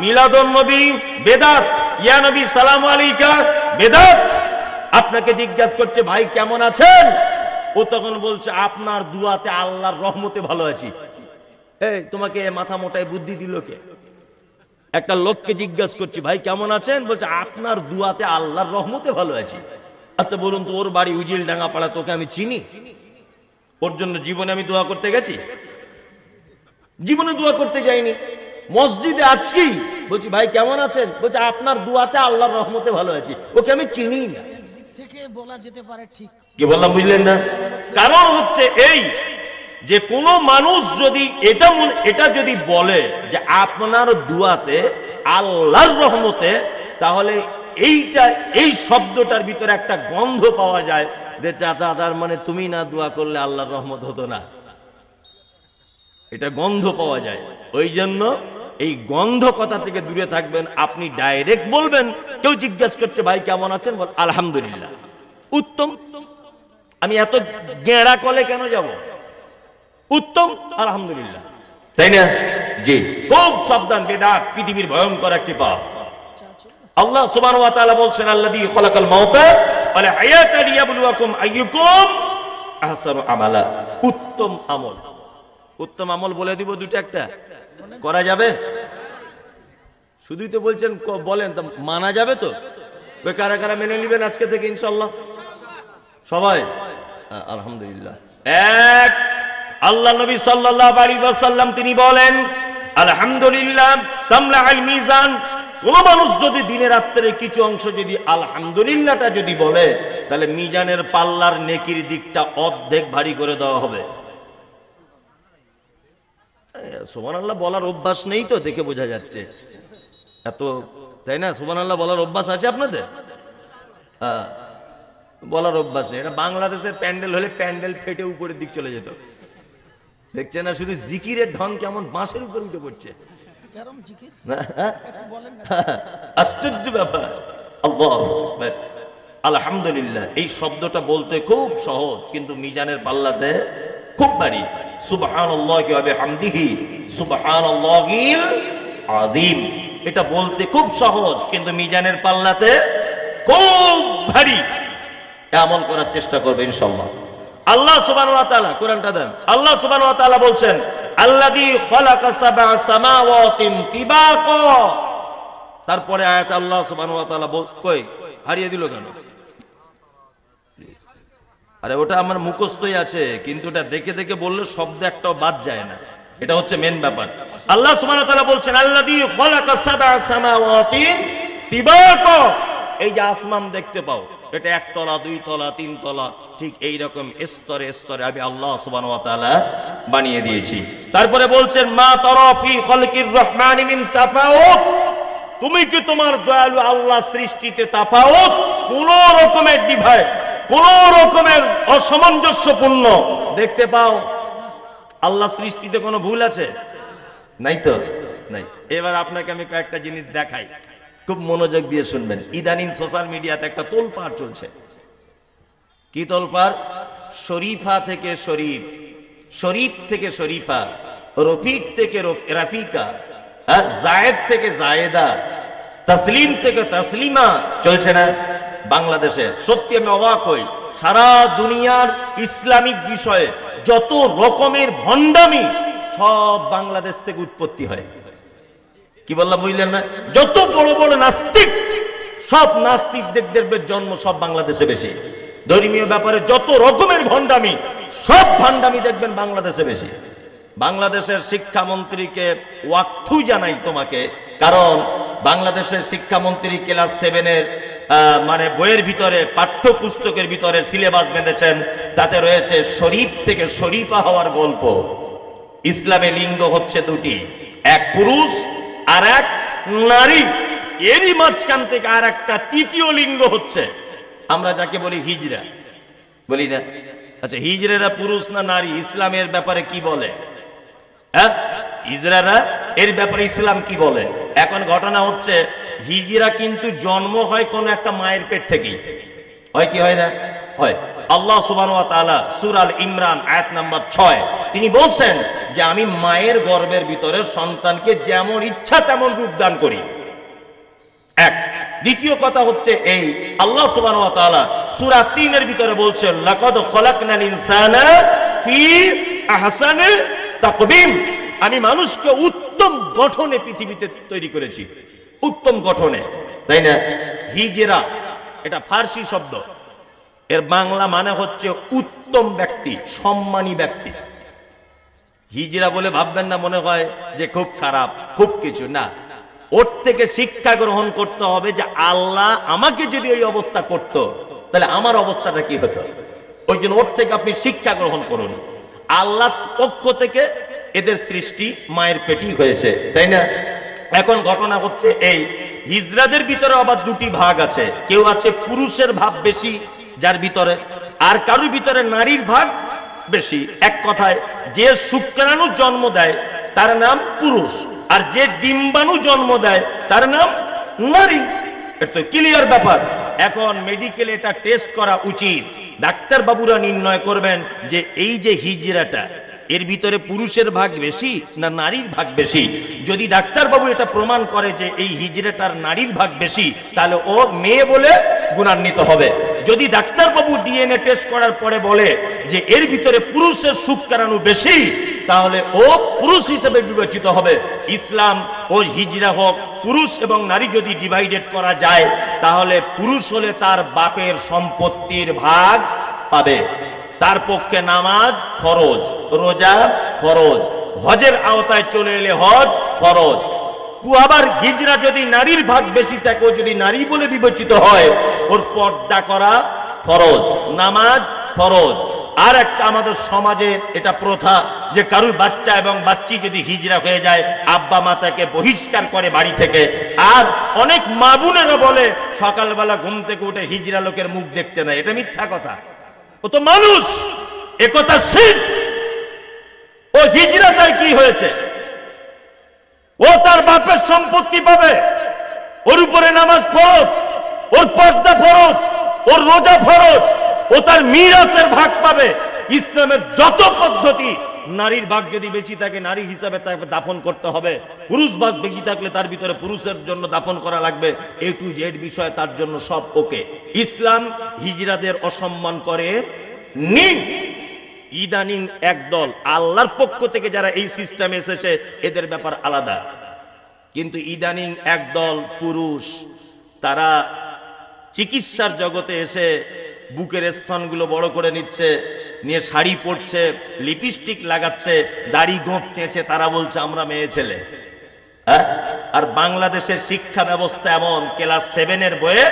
মিলাদুন নবী বেদাত, ইয়া নবী সালাম আলাইকা বেদাত। আপনাকে জিজ্ঞাসা করছে ভাই কেমন আছেন, ও তখন বলছে আপনার দুয়াতে আল্লাহর রহমতে ভালো আছি। এই তোমাকে মাথা মোটায় বুদ্ধি দিল কে? একটা লোককে জিজ্ঞাসা করছি ভাই কেমন আছেন, বলছে আপনার দুয়াতে আল্লাহর রহমতে ভালো আছি। আচ্ছা বলুন তো, ওর বাড়ি উজিল ডাঙ্গা পাড়া, তোকে আমি চিনি? ওর জন্য জীবনে আমি দোয়া করতে গেছি? জীবনে দোয়া করতে যাইনি। মসজিদে আজকেই বলছি ভাই কেমন আছেন, বলছে আপনার দুয়াতে আল্লাহর রহমতে ভালো আছি। ওকে আমি চিনি না। থেকে বলা যেতে পারে ঠিক কি বললাম বুঝলেন না? কারণ হচ্ছে এই যে কোন মানুষ যদি এটা যদি বলে যে আপনার দুয়াতে আল্লাহর রহমতে, তাহলে এই শব্দটার ভিতরে একটা গন্ধ পাওয়া যায় যে তার মানে তুমি না দোয়া করলে আল্লাহর রহমত হতো না, এটা গন্ধ পাওয়া যায়। ওই জন্য এই গন্ধ কথা থেকে দূরে থাকবেন। আপনি ডাইরেক্ট বলবেন, কেউ জিজ্ঞাসা করছে ভাই কেমন আছেন, বল আলহামদুলিল্লাহ, উত্তম। আমি এত গেঁড়া কলে কেন যাব? উত্তম আলহামদুলিল্লাহ, তাই না? জি, খুব সাবধান, বেদাত পৃথিবীর ভয়ঙ্কর একটি পাপ। আল্লাহ সুবহানাহু ওয়া তাআলা বলছেন আল্লাযী খালাকাল মাউতা ওয়াল হায়াতা লিয়াবলুয়াকুম আইয়ুকুম আহসানু আমালা। উত্তম আমল, উত্তম আমল বলে দিব দুটো, একটা করা যাবে? শুধুই তো বলছেন বলেন, তা মানা যাবে তো? কারা কারা মেনে নেবেন আজকে থেকে ইনশাআল্লাহ? সবাই আলহামদুলিল্লাহ। এক, আল্লাহ নবী সাল্লাল্লাহু আলাইহি ওয়াসাল্লাম তিনি বলেন আলহামদুলিল্লাহ তামলাউল মিজান। কোন মানুষ যদি দিনের রাত্রে কিছু অংশ যদি আলহামদুলিল্লাহটা যদি বলে, তাহলে মিজানের পাল্লার নেকির দিকটা অর্ধেক ভারী করে দেওয়া হবে। সুবহানাল্লাহ বলার অভ্যাস নেই তো, দেখে বোঝা যাচ্ছে এত, তাই না? সুবহানাল্লাহ বলার অভ্যাস আছে আপনাদের? হ্যাঁ, বলার অভ্যাস নেই। এটা বাংলাদেশের প্যান্ডেল হলে প্যান্ডেল ফেটে উপরের দিক চলে যেত। দেখছে না শুধু জিকিরের ঢং কেমন বাঁশের উপর উঠে পড়ছে। আশ্চর্য ব্যাপার। আল্লাহু আকবার। আলহামদুলিল্লাহ এই শব্দটা বলতে খুব সহজ, কিন্তু মিজানের পাল্লাতে খুব ভারী। সুবহানাল্লাহি ওয়া বিহামদিহি সুবহানাল্লাহিল আযীম, এটা বলতে খুব সহজ, কিন্তু মিজানের পাল্লাতে খুব ভারী। আমল করার চেষ্টা করবে ইনশাআল্লাহ। আল্লাহ সুবহানাহু ওয়া তাআলা, কোরআনটা দেন, আল্লাহ সুবহানাহু ওয়া তাআলা বলছেন আল্লাযী খালাকা সাবআ সামাওয়াতিন তিবাকা। তারপরে আয়াত আল্লাহ সুবহানাহু ওয়া তাআলা কই হারিয়ে দিল কেন? আরে ওটা আমার মুখস্থই আছে, কিন্তু এটা দেখে দেখে বললে শব্দ একটাও বাদ যায় না। এটা হচ্ছে মেন ব্যাপার। আল্লাহ সুবহানাহু ওয়া তাআলা বলছেন আল্লাযী খালাকা সাবআ সামাওয়াতিন তিবাকা। এই যে আসমান দেখতে পাও, এটা একতলা, দুই তলা, তিন তলা, ঠিক এই রকম স্তরে স্তরে আমি আল্লাহ সুবহানাহু ওয়া তাআলা বানিয়ে দিয়েছি। তারপরে বলছেন মা তারা ফি খালকির রহমানি মিন তাফাউত। তুমি কি তোমার দয়ালু আল্লাহ সৃষ্টিতে তাফাউত, কোন রকমের ডিভাইড, কোন রকমের অসামঞ্জস্যপূর্ণ দেখতে পাও? আল্লাহ সৃষ্টিতে কোনো ভুল আছে? নাই তো, নাই। এবার আপনাকে আমি কয়েকটা জিনিস দেখাই, খুব মনোযোগ দিয়ে শুনবেন। ইদানিং সোশ্যাল মিডিয়াতে একটা তোলপাড় চলছে। কি তোলপাড়? শরীফা থেকে শরীফ, শরীফ থেকে শরীফা, রফিক থেকে রাফিকা, জায়েদ থেকে জায়েদা, তাসলিম থেকে তাসলিমা চলছে না বাংলাদেশে? সত্যি আমি অবাক হই, সারা দুনিয়ার ইসলামিক বিষয়ে যত রকমের ভণ্ডামি সব বাংলাদেশ থেকে উৎপত্তি হয়। কি বললাম বুঝলেন না? যত বড় বড় নাস্তিক, সব নাস্তিকদের জন্ম সব বাংলাদেশে বেশি। ধর্মীয় ব্যাপারে যত রকমের ভণ্ডামি, সব ভণ্ডামি দেখবেন বাংলাদেশে বেশি। বাংলাদেশের শিক্ষামন্ত্রীকে ওয়াক্থু জানাই তোমাকে, কারণ বাংলাদেশের শিক্ষামন্ত্রী ক্লাস 7-এর মানে বইয়ের ভিতরে, পাঠ্যপুস্তকের ভিতরে সিলেবাস বেঁধেছেন, তাতে রয়েছে শরীফ থেকে শরীফা হওয়ার গল্প। ইসলামে লিঙ্গ হচ্ছে দুটি, এক পুরুষ আর এক নারী। এরই মাঝখান থেকে আর একটা তৃতীয় লিঙ্গ হচ্ছে আমরা যাকে বলি হিজরা, বলি না? আচ্ছা, হিজড়ারা পুরুষ না নারী? ইসলামের ব্যাপারে কি বলে? হ্যাঁ, হিজড়ারা এর ব্যাপারে ইসলাম কি বলে? এখন ঘটনা হচ্ছে হিজড়া কিন্তু জন্ম হয় কোন একটা মায়ের পেট থেকেই, হয় কি হয় না? হয়। আল্লাহ সুবহানাহু ওয়া তাআলা সূরা আল ইমরান আয়াত নাম্বার 6 তিনি বলছেন যে আমি মায়ের গর্ভের ভিতরে সন্তানকে যেমন ইচ্ছা তেমন রূপ দান করি। এক। দ্বিতীয় কথা হচ্ছে এই, আল্লাহ সুবহানাহু ওয়া তাআলা সূরা 3 এর ভিতরে বলছেন লাকাদ খলাকনাল ইনসানা ফি আহসানি তাকবীম, আমি মানুষকে উত্তম গঠনে পৃথিবীতে তৈরি করেছি, উত্তম গঠনে, তাই না? হিজরা এটা ফার্সি শব্দ, এর বাংলা মানে হচ্ছে উত্তম ব্যক্তি, সম্মানী ব্যক্তি। হিজরা বলে ভাববেন না মনে হয় যে খুব খারাপ, খুব কিছু না। ওর থেকে শিক্ষা গ্রহণ করতে হবে যে আল্লাহ আমাকে যদি ওই অবস্থা করত তাহলে আমার অবস্থাটা কি হতো। ওই জন্য ওর থেকে আপনি শিক্ষা গ্রহণ করুন। আল্লাহ পক্ষ থেকে এদের সৃষ্টি মায়ের পেটেই হয়েছে, তাই না? এখন ঘটনা হচ্ছে এই, হিজড়াদের ভিতরে আবার দুটি ভাগ আছে। কেউ আছে পুরুষের ভাব বেশি যার ভিতরে, আর কারোর ভিতরে নারীর ভাগ বেশি। এক কথায় যে শুক্রাণু জন্ম দেয় তার নাম পুরুষ, আর যে ডিম্বাণু জন্ম দেয় তার নাম নারী। এটা ক্লিয়ার ব্যাপার। এখন মেডিকেলে এটা টেস্ট করা উচিত, ডাক্তার বাবুরা নির্ণয় করবেন যে এই যে হিজড়াটা এর ভিতরে পুরুষের ভাগ বেশি না নারীর ভাগ বেশি। যদি ডাক্তার বাবু এটা প্রমাণ করে যে এই হিজড়াটার নারীর ভাগ বেশি, তাহলে ও মেয়ে বলে গুণান্বিত হবে। যদি ডাক্তার বাবু ডিএনএ টেস্ট করার পরে বলে যে এর ভিতরে পুরুষের শুক্রাণু বেশি, তাহলে ও পুরুষ হিসেবে বিবেচিত হবে। ইসলাম ও হিজড়া হোক, পুরুষ এবং নারী যদি ডিভাইডেড করা যায়, তাহলে পুরুষ হলে তার বাপের সম্পত্তির ভাগ পাবে। তার পক্ষে নামাজ ফরজ, রোজা ফরজ, হজের আওতায় চলে এলে হজ ফরজ। আবার হিজড়া যদি নারীর ভাগ বেশি থাকে, যদি নারী বলে বিবেচিত হয়, ওর পর্দা করা ফরজ, নামাজ ফরজ। আর একটা আমাদের সমাজে এটা প্রথা যে কারুর বাচ্চা এবং বাচ্চি যদি হিজড়া হয়ে যায়, আব্বা মা তাকে বহিষ্কার করে বাড়ি থেকে। আর অনেক মা বোনেরা বলে সকালবেলা ঘুম থেকে উঠে হিজড়া লোকের মুখ দেখতে নাই। এটা মিথ্যা কথা, ও তো মানুষ, একথা শিখ। ও হিজড়া তাই কি হয়েছে? ও তার বাপের সম্পত্তি পাবে, ওর উপরে নামাজ ফরজ, ওর পর্দা ফরজ, ওর রোজা ফরজ, ও তার মিরাসের ভাগ পাবে। ইসলামের যত পদ্ধতি, নারীর ভাগ যদি বেশি থাকে নারী হিসাবে তাকে দাফন করতে হবে, পুরুষ ভাগ বেশি থাকলে তার ভিতরে পুরুষের জন্য দাফন করা লাগবে। এ টু জেড বিষয় তার জন্য সব ওকে। ইসলাম হিজড়াদের অসম্মান করে নি। ইদানিং একদল আল্লাহর পক্ষ থেকে যারা এই সিস্টেম এসেছে এদের ব্যাপার আলাদা, কিন্তু ইদানিং একদল পুরুষ তারা চিকিৎসার জগতে এসে বুকের স্তনগুলো বড় করে নিচ্ছে, নিয়ে শাড়ি পরছে, লিপস্টিক লাগাচ্ছে, দাড়ি গোঁফ চেয়েছে, তারা বলছে আমরা মেয়ে ছেলে। আর বাংলাদেশের শিক্ষা ব্যবস্থা এমন, ক্লাস 7 বইয়ে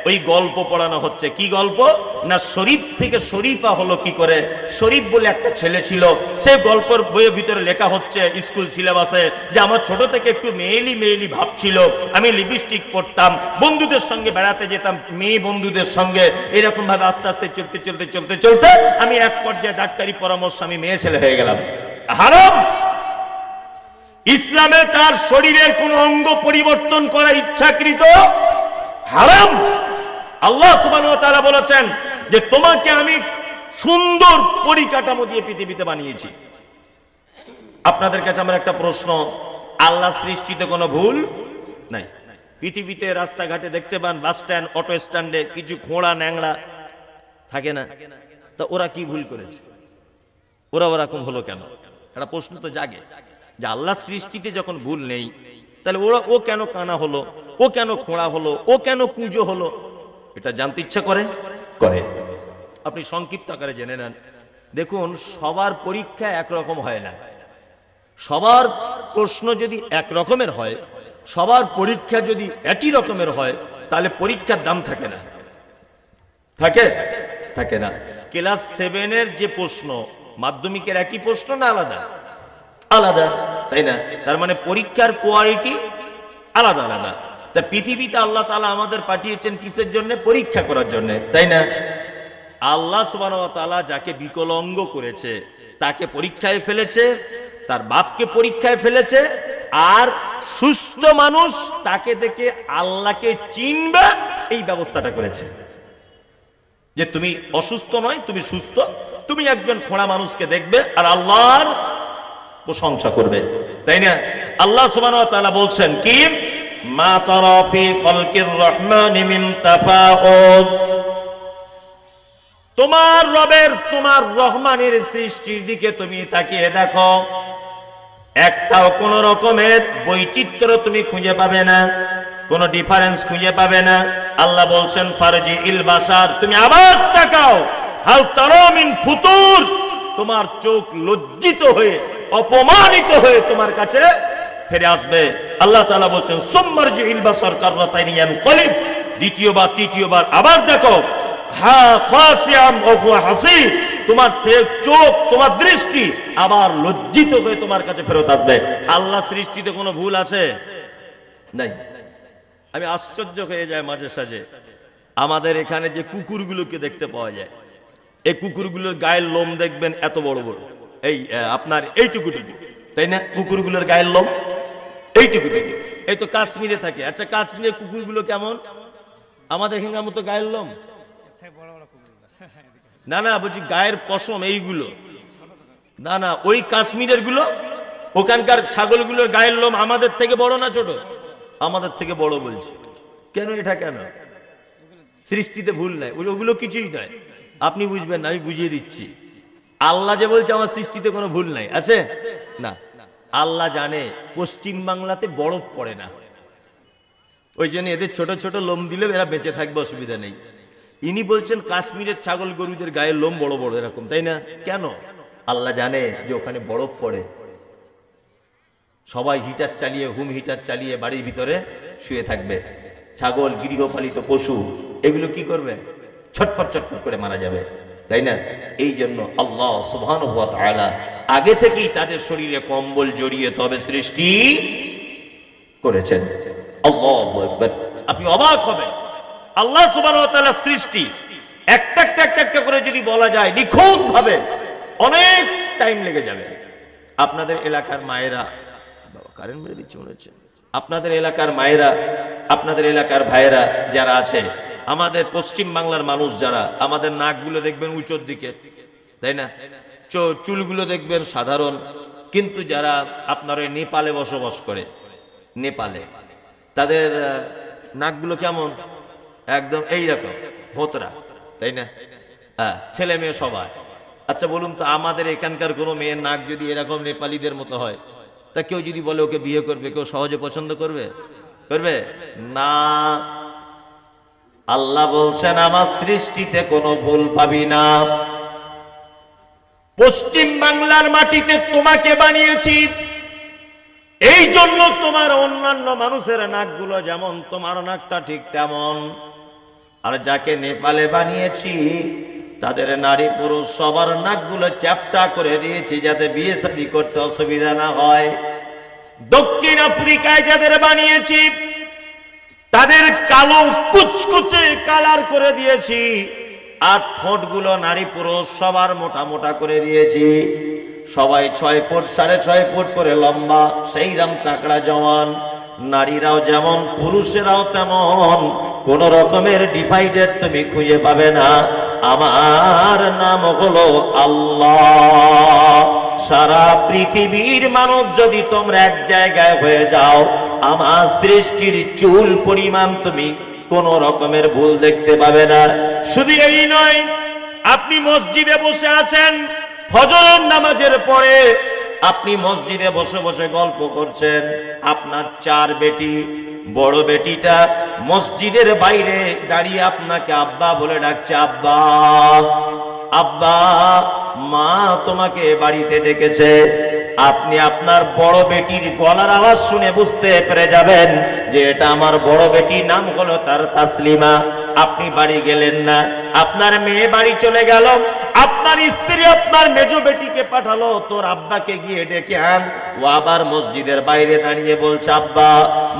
ওই গল্প পড়ানো হচ্ছে। কি গল্প না, শরীফ থেকে শরীফা হলো কি করে। শরীফ বলে একটা ছেলে ছিল, সেই গল্পের বইয়ের ভিতরে লেখা হচ্ছে স্কুল সিলেবাসে যে আমার ছোট থেকে একটু মেয়েলি মেয়েলি ভাব ছিল, আমি লিপস্টিক পরতাম, বন্ধুদের সঙ্গে বেড়াতে যেতাম, মেয়ে বন্ধুদের সঙ্গে। এরকম ভাবে আস্তে আস্তে চলতে চলতে চলতে চলতে আমি এক পর্যায়ে ডাক্তারি পরামর্শ আমি মেয়ে ছেলে হয়ে গেলাম। হারাম। ইসলামে তার শরীরের কোন অঙ্গ পরিবর্তন করা ইচ্ছাকৃত হারাম। আল্লাহ সুবহানাহু ওয়া তাআলা বলেছেন যে তোমাকে আমি সুন্দর পরিকাঠামো দিয়ে পৃথিবীতে বানিয়েছি। আপনাদের কাছে আমার একটা প্রশ্ন, আল্লাহ সৃষ্টিতে কোনো ভুল নাই? পৃথিবীতে রাস্তাঘাটে দেখতে পান, বাস স্ট্যান্ড, অটো স্ট্যান্ডে কিছু খোঁড়া ন্যাংড়া থাকে না? তা ওরা কি ভুল করেছে? ওরা ওরকম হলো কেন? একটা প্রশ্ন তো জাগে যে আল্লাহ সৃষ্টিতে যখন ভুল নেই, তাহলে ও কেন কানা হলো, ও কেন খোঁড়া হলো, ও কেন কুঁজো হলো? এটা জানতে ইচ্ছা করে। আপনি সংক্ষিপ্ত আকারে জেনে নেন। দেখুন, সবার পরীক্ষা একরকম হয় না। সবার প্রশ্ন যদি এক রকমের হয়, সবার পরীক্ষা যদি একই রকমের হয়, তাহলে পরীক্ষার দাম থাকে না। থাকে না। ক্লাস 7 যে প্রশ্ন, মাধ্যমিকের একই প্রশ্ন না আলাদা? আলাদা, তাই না? তার মানে পরীক্ষার কোয়ালিটি আলাদা আলাদা। তা পৃথিবীতে আল্লাহ তাআলা আমাদের পাঠিয়েছেন কিসের জন্য? পরীক্ষা করার জন্য, তাই না? আল্লাহ সুবহানাহু ওয়া তাআলা যাকে বিকলাঙ্গ করেছে তাকে পরীক্ষায় ফেলেছে, তার বাপকে পরীক্ষায় ফেলেছে, আর সুস্থ মানুষ তাকে দেখে আল্লাহকে চিনবে এই ব্যবস্থাটা করেছে। যে তুমি অসুস্থ নয়, তুমি সুস্থ, তুমি একজন খোঁড়া মানুষকে দেখবে আর আল্লাহর প্রশংসা করবে, তাই না? আল্লাহ সুবহানাহু ওয়া তাআলা বলছেন কি, মা তারা ফি খালকির রহমানি মিন তাফাউত, তোমার রবের, তোমার রহমানের সৃষ্টির দিকে তুমি তাকিয়ে দেখো, একটাও কোন রকমের বৈচিত্র্য তুমি খুঁজে পাবে না, কোন ডিফারেন্স খুঁজে পাবে না। আল্লাহ বলছেন ফারজি ইল বাসার, তুমি আবার তাকাও, হাল তারা মিন ফুতুর, তোমার চোখ লজ্জিত হয়ে, অপমানিত হয়ে তোমার কাছে ফিরে আসবে। আল্লাহ তাআলা বলছেন সুম্মারজি ইল বাসার কাররাতাইনি ইয়ানকালিব, দ্বিতীয়বার তৃতীয়বার আবার দেখো, হা খাসিয়াম ওয়া হুয়া হাসিব, তোমার চোখ, তোমার দৃষ্টি আবার লজ্জিত হয়ে তোমার কাছে ফেরত আসবে। আল্লাহ সৃষ্টিতে কোনো ভুল আছে? নাই। আমি আশ্চর্য হয়ে যায় মাঝে সাঝে, আমাদের এখানে যে কুকুরগুলোকে দেখতে পাওয়া যায়, এই কুকুরগুলোর গায়ের লোম দেখবেন এত বড় বড়, এই আপনার এইটুকুটুকু, তাই না? কুকুরগুলোর গায়ের লোম এইটুকুটুকু। এই তো কাশ্মীরে থাকে। আচ্ছা, কাশ্মীরের কুকুরগুলো কেমন? আমাদের এখানকার মতো গায়ের লোম? না না, বলছি গায়ের পশম এইগুলো, না না, ওই কাশ্মীরের গুলো, ওখানকার ছাগলগুলোর গায়ের লোম আমাদের থেকে বড় না ছোট? আমাদের থেকে বড় বলছি। কেন? এটা কেন? সৃষ্টিতে ভুল নাই, ওগুলো কিছুই নয়, আপনি বুঝবেন না, আমি বুঝিয়ে দিচ্ছি। আল্লাহ যে বলছে আমার সৃষ্টিতে কোনো ভুল নাই, আছে না? আল্লাহ জানে পশ্চিম বাংলাতে বরফ পড়ে না, ওই জন্য এদের ছোট ছোট লোম দিলে এরা বেঁচে থাকবে, অসুবিধা নেই। ইনি বলছেন কাশ্মীরের ছাগল গরুদের গায়ের লোম বড় বড় এরকম, তাই না? কেন? আল্লাহ জানে যে ওখানে বরফ পড়ে, সবাই হিটার চালিয়ে, হোম হিটার চালিয়ে বাড়ির ভিতরে শুয়ে থাকবে। ছাগল গৃহপালিত পশু, এগুলো কি করবে? ছটফট ছটফট করে মারা যাবে, তাই না? এই জন্য আল্লাহ সুবহানাহু ওয়া তাআলা আগে থেকেই তাদের শরীরে কম্বল জড়িয়ে তবে সৃষ্টি করেছেন। আল্লাহু আকবার। আপনি অবাক হবেন, আল্লাহ সুবহানাহু ওয়া তাআলার সৃষ্টি একটা একটা করে যদি বলা যায় নিখুঁত ভাবে, অনেক টাইম লেগে যাবে। আপনাদের এলাকার মায়েরা, বাবা কারেন্ট মেরে দিচ্ছে মনে হচ্ছে, আপনাদের এলাকার মায়েরা, আপনাদের এলাকার ভাইয়েরা যারা আছে, আমাদের পশ্চিম বাংলার মানুষ যারা, আমাদের নাকগুলো দেখবেন উঁচুর দিকে, তাই না? চুলগুলো দেখবেন সাধারণ, কিন্তু যারা আপনার ওই নেপালে বসবাস করে, নেপালে তাদের নাকগুলো কেমন? একদম এইরকম ভোতরা, তাই না? হ্যাঁ, ছেলে মেয়ে সবাই। আচ্ছা বলুন তো, আমাদের এখানকার কোনো মেয়ের নাক যদি এরকম নেপালিদের মতো হয়, তা কেউ যদি বলে ওকে বিয়ে করবে, কেউ সহজে পছন্দ করবে? করবে না। আল্লাহ বলছেন আমার সৃষ্টিতে কোনো ভুল পাবি না। পশ্চিম বাংলার মাটিতে তোমাকে বানিয়েছি, এই জন্য তোমার অন্যান্য মানুষের নাকগুলো যেমন, তোমার নাকটা ঠিক তেমন। আর যাকে নেপালে বানিয়েছি, তাদের নারী পুরুষ সবার নাকগুলো চ্যাপ্টা করে দিয়েছি, যাতে বিয়ে শাদী করতে অসুবিধা না হয়। দক্ষিণ আফ্রিকায় যাদের বানিয়েছি, তাদের কালো কুচকুচে কালার করে দিয়েছি, আর ঠোঁটগুলো নারী পুরুষ সবার মোটা মোটা করে দিয়েছি। সবাই 6 ফুট 6.5 ফুট করে লম্বা, সেইরকম তাকড়া জওয়ান। নারীরাও যেমন পুরুষেরাও তেমন, কোন রকমের ডিভাইডেড তুমি খুঁজে পাবে না। আমার নাম হলো আল্লাহ। সারা পৃথিবীর মানুষ যদি তোমরা এক জায়গায় হয়ে যাও, আমার সৃষ্টির চুল পরিমাণ তুমি কোন রকমের ভুল দেখতে পাবে না। শুধু এই নয়, আপনি মসজিদে বসে আছেন, ফজরের নামাজের পরে আপনি মসজিদে বসে বসে গল্প করছেন, আপনার 4 বেটি, বড় বেটিটা মসজিদের বাইরে দাঁড়িয়ে আপনাকে আব্বা বলে ডাকছে, আব্বা আব্বা, মা তোমাকে বাড়িতে ডেকেছে। আপনি আপনার বড় বেটির গলার আওয়াজ শুনে বুঝতে পেরে যাবেন যে এটা আমার বড় বেটি, নাম হলো তার তাসলিমা। আপনি বাড়ি গেলেন না, আপনার মেয়ে বাড়ি চলে গেল, আপনার স্ত্রী আপনার মেজো বেটিকে পাঠালো, তোর আব্বাকে গিয়ে ডেকে আন। ও আবার মসজিদের বাইরে দাঁড়িয়ে বলছে, আব্বা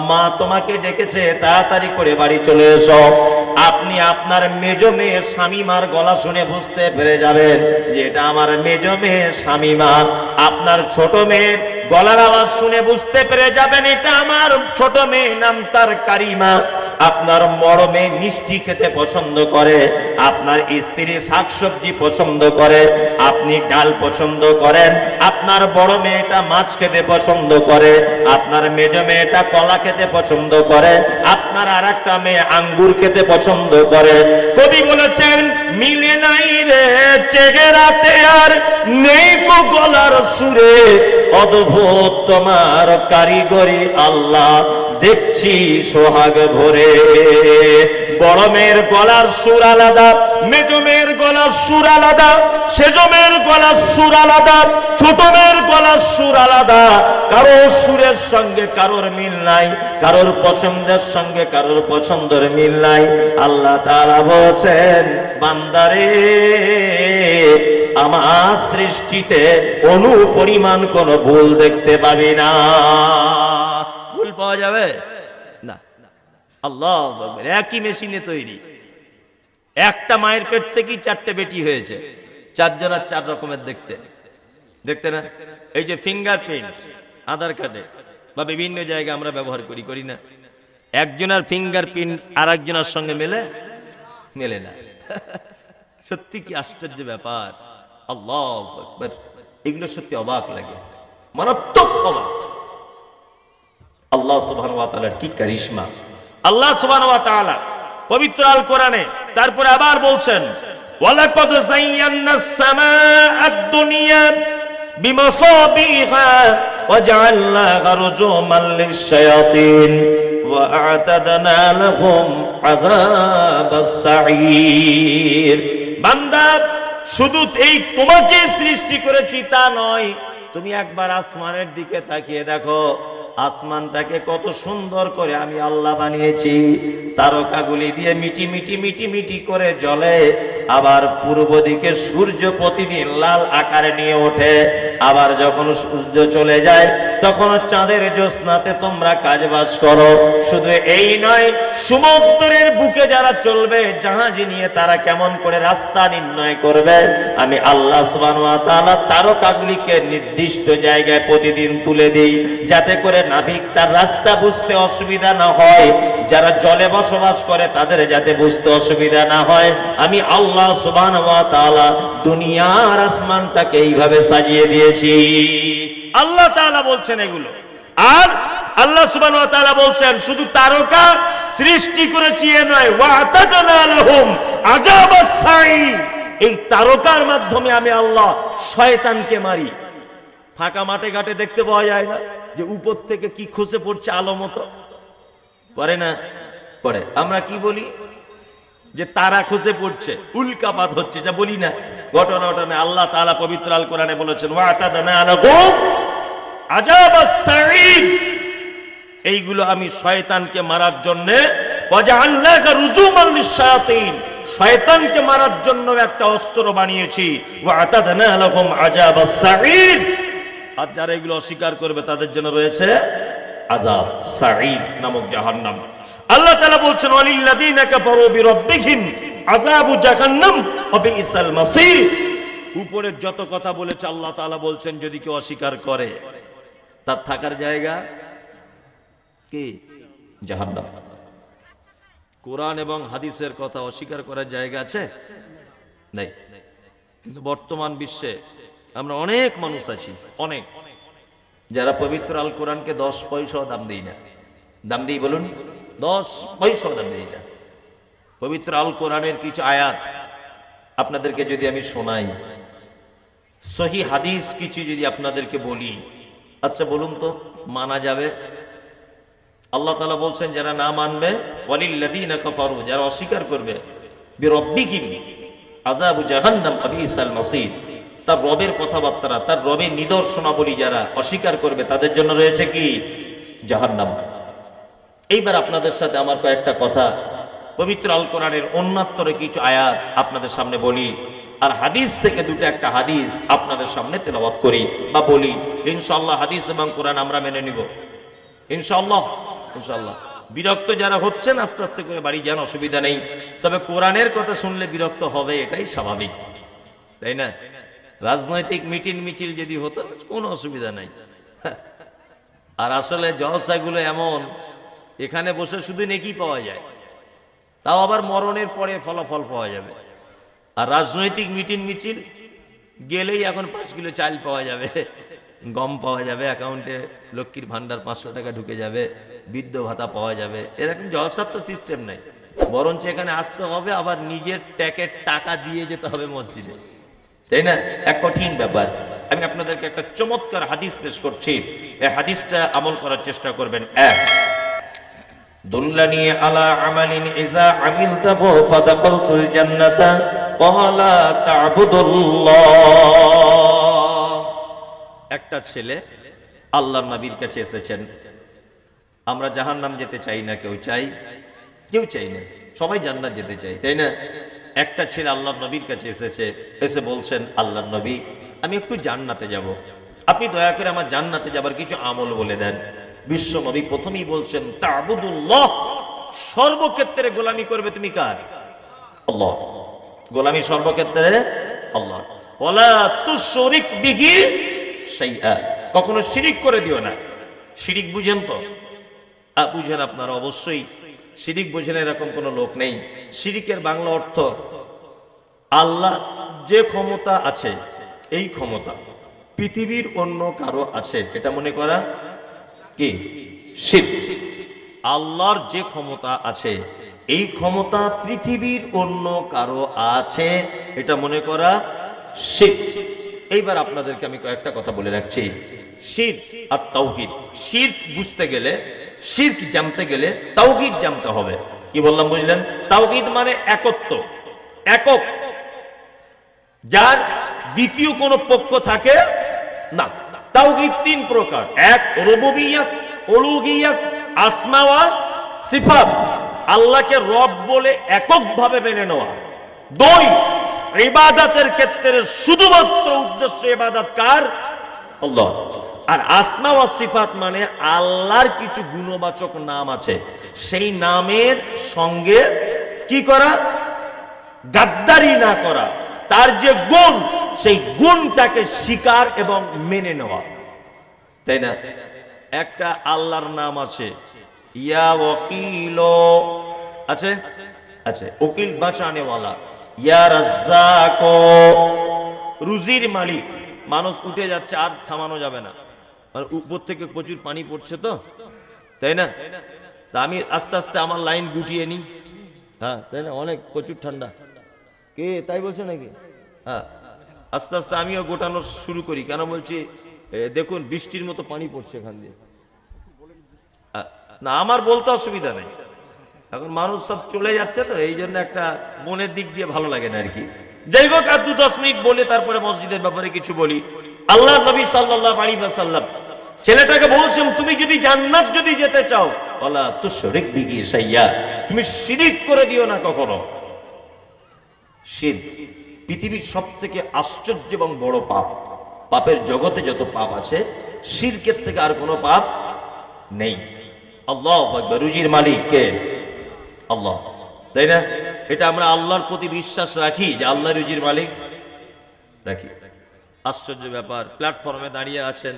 মা তোমাকে ডেকেছে, তাড়াতাড়ি করে বাড়ি চলে এসো। আপনি আপনার মেজো মেয়ে শামিমার গলা শুনে বুঝতে পেরে যাবেন যে এটা আমার মেজো মেয়ে শামিমা। আপনার ছোট মেয়ের গলার আওয়াজ শুনে বুঝতে পেরে যাবেন এটা আমার ছোট মেয়ে, নাম তার কারিমা। আপনার বড় মেয়ে মিষ্টি খেতে পছন্দ করে, আপনার স্ত্রী শাকসবজি পছন্দ করে, আপনি ডাল পছন্দ করেন, আপনার বড় মেয়েটা মাছ খেতে পছন্দ করে, আপনার মেজ মেয়েটা কলা খেতে পছন্দ করে, আপনার আর একটা মেয়ে আঙ্গুর খেতে পছন্দ করে। কবি বলেছেন মিলে নাই রে চেহারাতে আর নেই কো গলার সুরে, অদ্ভুত তোমার কারিগরি আল্লাহ দেখছি সোহাগ ভরে। বড় মেয়ের গলার সুর আলাদা, মেজ মেয়ের গলার সুর আলাদা, সেজ মেয়ের গলার সুর আলাদা, ছোট মেয়ের গলার সুর আলাদা। কারোর সুরের সঙ্গে কারোর মিল নাই, কারোর পছন্দের সঙ্গে কারোর পছন্দের মিল নাই। আল্লাহ তাআলা বলেন বান্দারে আমার সৃষ্টিতে অনু পরিমাণ কোন ভুল দেখতে পাবি না। ভুল পাওয়া যাবে না। আল্লাহ একই মেশিনে তৈরি, একটা মায়ের পেট থেকেই 4টে বেটি হয়েছে, 4 জনের 4 রকমের দেখতে, দেখতে না? এই যে ফিঙ্গারপ্রিন্ট আধার কার্ডে বা বিভিন্ন জায়গায় আমরা ব্যবহার করি, করি না? একজনের ফিঙ্গারপ্রিন্ট আর একজনের সঙ্গে মেলে না। সত্যি কি আশ্চর্য ব্যাপার! আল্লাহু আকবার, এগুলো সত্যি অবাক লাগে, মারাত্মক অবাক। আল্লাহ সুবহানাহু ওয়া তাআলার কি কারিশমা! আল্লাহ সুবহানাহু ওয়া তাআলা পবিত্র আল কোরআনে তারপরে আবার বলছেন ওয়ালাকাদ যায়্যানাস সামাআদ দুনিয়া বিমাসাবিহা ওয়াজআলনাহা রুজুমান লিশ-শায়াতিন ওয়া আ'তাদনা লাহুম আযাবাস সাঈর। বান্দা, শুধু এই তোমাকে সৃষ্টি করেছি তা নয়, তুমি একবার আসমানের দিকে তাকিয়ে দেখো, আসমানটাকে কত সুন্দর করে আমি আল্লাহ বানিয়েছি। তারকাগুলি দিয়ে মিটি মিটি মিটি মিটি করে জ্বলে, আবার পূর্ব দিকে সূর্য প্রতিদিন লাল আকারে নিয়ে ওঠে, আবার যখন সূর্য চলে যায় তখন চাঁদের জ্যোৎস্নাতে তোমরা কাজবাজ করো। শুধু এই নয়, সমুদ্রের বুকে যারা চলবে জাহাজ নিয়ে তারা কেমন করে রাস্তা নির্ণয় করবে, আমি আল্লাহ সুবহানাহু ওয়া তাআলা তারকাগুলিকে নির্দিষ্ট জায়গায় প্রতিদিন তুলে দিই, যাতে করে নাবিক তার রাস্তা বুঝতে অসুবিধা না হয়, যারা জলে বসবাস করে তাদের যাতে বুঝতে অসুবিধা না হয়। আমি আল্লাহ সুবহানাহু ওয়া তাআলা দুনিয়ার আসমানটাকে এইভাবে সাজিয়ে দিয়েছি। আল্লাহ তাআলা বলছেন এগুলো। আর আল্লাহ সুবহানাহু ওয়া তাআলা বলছেন শুধু তারকা সৃষ্টি করেছি এ নয়, ওয়া আতাদনা লাহুম আযাবাস সাঈর। এই তারকার মাধ্যমে আমি আল্লাহ শয়তানকে মারি। ফাঁকা মাঠে ঘাটে দেখতে পাওয়া যায় না যে উপর থেকে কি খসে পড়ছে আলো মতো? পড়ে না? পড়ে। আমরা কি বলি? যে তারা খসে পড়ছে, উল্কাপাত হচ্ছে, যা বলি না? ঘটনাটা না, আল্লাহ তাআলা পবিত্র আল কোরআনে বলেছেন ওয়া আতাদনা লাহুম আযাবাস সাঈর। এইগুলো আমি শয়তানকে মারার জন্য, ওয়াজআলনাকা রুজুমান লিশ-শায়াতিন, শয়তানকে মারার জন্য একটা অস্ত্র বানিয়েছি। ওয়া আতাদনা লাহুম আযাবাস সাঈর। আর যারা এগুলো অস্বীকার করবে তাদের জন্য রয়েছে আযাব সাঈর নামক জাহান্নাম। আল্লাহ তাআলা বলছেন ওয়ালিল্লাযীনা কাফারু বিরাব্বিহিম আযাবু জাহান্নাম ওয়া বিইসাল মাসীর। উপরে যত কথা বলেছে আল্লাহ তাআলা বলছেন যদি কেউ অস্বীকার করে তার থাকার জায়গা কি? জাহান্নাম। কোরআন এবং হাদিসের কথা অস্বীকার করার জায়গা আছে? নাই। কিন্তু বর্তমান বিশ্বে আমরা অনেক মানুষ আছি, অনেক, যারা পবিত্র আল কোরআনকে 10 পয়সাও দাম দেই না। দাম দিই বলুন? 10 পয়সাও দাম দেই না। পবিত্র আল কোরআনের কিছু আয়াত আপনাদেরকে যদি আমি শোনাই, সহি হাদিস কিছু যদি আপনাদেরকে বলি, আচ্ছা বলুন তো মানা যাবে? আল্লাহ তাআলা বলছেন যারা না মানবে, ওয়ালিল্লাযীনা কাফারু, যারা অস্বীকার করবে, বিরাব্বিহিম আযাবু জাহান্নাম ওয়া বিইসাল মাসীর, তার রবের কথাবার্তা, তার রবের নিদর্শনাবলী যারা অস্বীকার করবে তাদের জন্য রয়েছে কি? জাহান্নাম। এইবার আপনাদের সাথে আমার কয়েকটা কথা পবিত্র আল কোরআনের অন্যাত্তরে কিছু আয়াত আপনাদের সামনে বলি, আর হাদিস থেকে দুটো একটা হাদিস আপনাদের সামনে তেলাওয়াত করি বা বলি। ইনশাআল্লাহ হাদিস এবং কোরআন আমরা মেনে নিব ইনশাআল্লাহ। ইনশাআল্লাহ বিরক্ত যারা হচ্ছেন আস্তে আস্তে করে বাড়ি যান, অসুবিধা নেই। তবে কোরআনের কথা শুনলে বিরক্ত হবে, এটাই স্বাভাবিক, তাই না? রাজনৈতিক মিটিং মিছিল যদি হতো কোনো অসুবিধা নাই। আর আসলে জলসাগুলো এমন এখানে বসে শুধু নেকি পাওয়া যায়, তাও আবার মরণের পরে ফলাফল পাওয়া যাবে। আর রাজনৈতিক মিটিং মিছিল গেলেই এখন 5 কিলো চাল পাওয়া যাবে, গম পাওয়া যাবে, অ্যাকাউন্টে লক্ষ্মীর ভান্ডার 500 টাকা ঢুকে যাবে, বৃদ্ধ ভাতা পাওয়া যাবে। এরকম জলসার তো সিস্টেম নাই, বরঞ্চ এখানে আসতে হবে আবার নিজের ট্যাকের টাকা দিয়ে যেতে হবে মসজিদে, তাই না? এক কঠিন ব্যাপার। আমি আপনাদেরকে একটা চমৎকার হাদিস পেশ করছি, এই হাদিসটা আমল করার চেষ্টা করবেন। এক, দুল্লানি আলা আমালিন ইজা আমিলতাহু ফাদাখালতুল জান্নাতা ক্বালা তা'বুদুল্লাহ। একটা ছেলে আল্লাহর নবীর কাছে এসেছেন। আমরা জাহান্নাম যেতে চাই না, কেউ চাই? কেউ চাই না, সবাই জান্নাত যেতে চাই, তাই না? একটা ছেলে আল্লাহর নবীর কাছে এসেছে, এসে বলছেন, আল্লাহর নবী, আমি একটু জান্নাতে যাব, আপনি দয়া করে আমার জান্নাতে যাবার কিছু আমল বলে দেন। বিশ্ব নবী প্রথমেই বলছেন, তা'বুদুল্লাহ, সর্বক্ষেত্রে গোলামি করবে তুমি কার? আল্লাহ। গোলামি সর্বক্ষেত্রে আল্লাহ। ওয়ালা তুশরিক বিহি শাইআ, কখনো শিরিক করে দিও না। শিরিক বুঝেন তো? বুঝেন আপনারা অবশ্যই। শিরিক বুঝেন এরকম কোনো লোক নেই। শিরিকের বাংলা অর্থ, আল্লাহ যে ক্ষমতা আছে, এই ক্ষমতা পৃথিবীর অন্য কারো আছে, এটা মনে করা কি শিরক। আল্লাহর যে ক্ষমতা আছে, এই ক্ষমতা পৃথিবীর অন্য কারো আছে, এটা মনে করা শিরক। এইবার আপনাদেরকে আমি কয়েকটা কথা বলে রাখছি। শিরক আর তাওহীদ। শিরক বুঝতে গেলে, শিরক জানতে গেলে তাওহীদ জানতে হবে। কি বললাম বুঝলেন? তাওহীদ মানে একত্ব, একক, যার দ্বিতীয় কোনো পক্ষ থাকে না। তাওহীদ 3 প্রকার। এক, রুবুবিয়্যাত, উলুহিয়্যাত, আসমা ওয়া সিফাত, আল্লাহকে রব বলে এককভাবে মেনে নেওয়া। 2, ইবাদতের ক্ষেত্রে শুধুমাত্র উদ্দেশ্য ইবাদত কার? আল্লাহ। আর আসমা ওয়া সিফাত মানে আল্লাহর কিছু গুণবাচক নাম আছে, সেই নামের সঙ্গে কি করা? গাদ্দারি না করা। তার যে গুণ, সেই গুণটাকে স্বীকার এবং মেনে নেওয়া, তাই না? একটা আল্লাহর নাম আছে, ইয়া ওয়াকিল আছে, আছে, উকিল বাঁচানেওয়ালা। ইয়া রাজ্জাক, রুজির মালিক। মানুষ উঠে যাচ্ছে, আর থামানো যাবে না, আর উপর থেকে প্রচুর পানি পড়ছে তো, তাই না? তা আমি আস্তে আস্তে আমার লাইন গুটিয়ে নিই, হ্যাঁ, তাই না? অনেক প্রচুর ঠান্ডা, কে তাই বলছে নাকি? হ্যাঁ, আস্তে আস্তে আমিও গোটানো শুরু করি। কেন বলছি? দেখুন বৃষ্টির মতো পানি পড়ছে এখান দিয়ে। না, আমার বলতে অসুবিধা নেই, এখন মানুষ সব চলে যাচ্ছে তো, এই জন্য একটা মনের দিক দিয়ে ভালো লাগে না আর কি। যাই হোক, আর 2-10 মিনিট বলে তারপরে মসজিদের ব্যাপারে কিছু বলি। আল্লাহ নবী সাল্লাল্লাহু আলাইহি ওয়াসাল্লাম ছেলেটাকে বলছেন, তুমি যদি জান্নাত যদি যেতে চাও, ওয়ালা তুশরিক বিহি শাইআ, তুমি শিরক করে দিও না কখনো। শিরক পৃথিবীর সবথেকে আশ্চর্য এবং বড় পাপ। পাপের জগতে যত পাপ আছে, শিরকের থেকে আর কোনো পাপ নেই। আল্লাহু আকবার। রুজির মালিক কে? আল্লাহ, তাই না? এটা আমরা আল্লাহর প্রতি বিশ্বাস রাখি যে আল্লাহ রুজির মালিক, রাখি। আশ্চর্য ব্যাপার, প্ল্যাটফর্মে দাঁড়িয়ে আছেন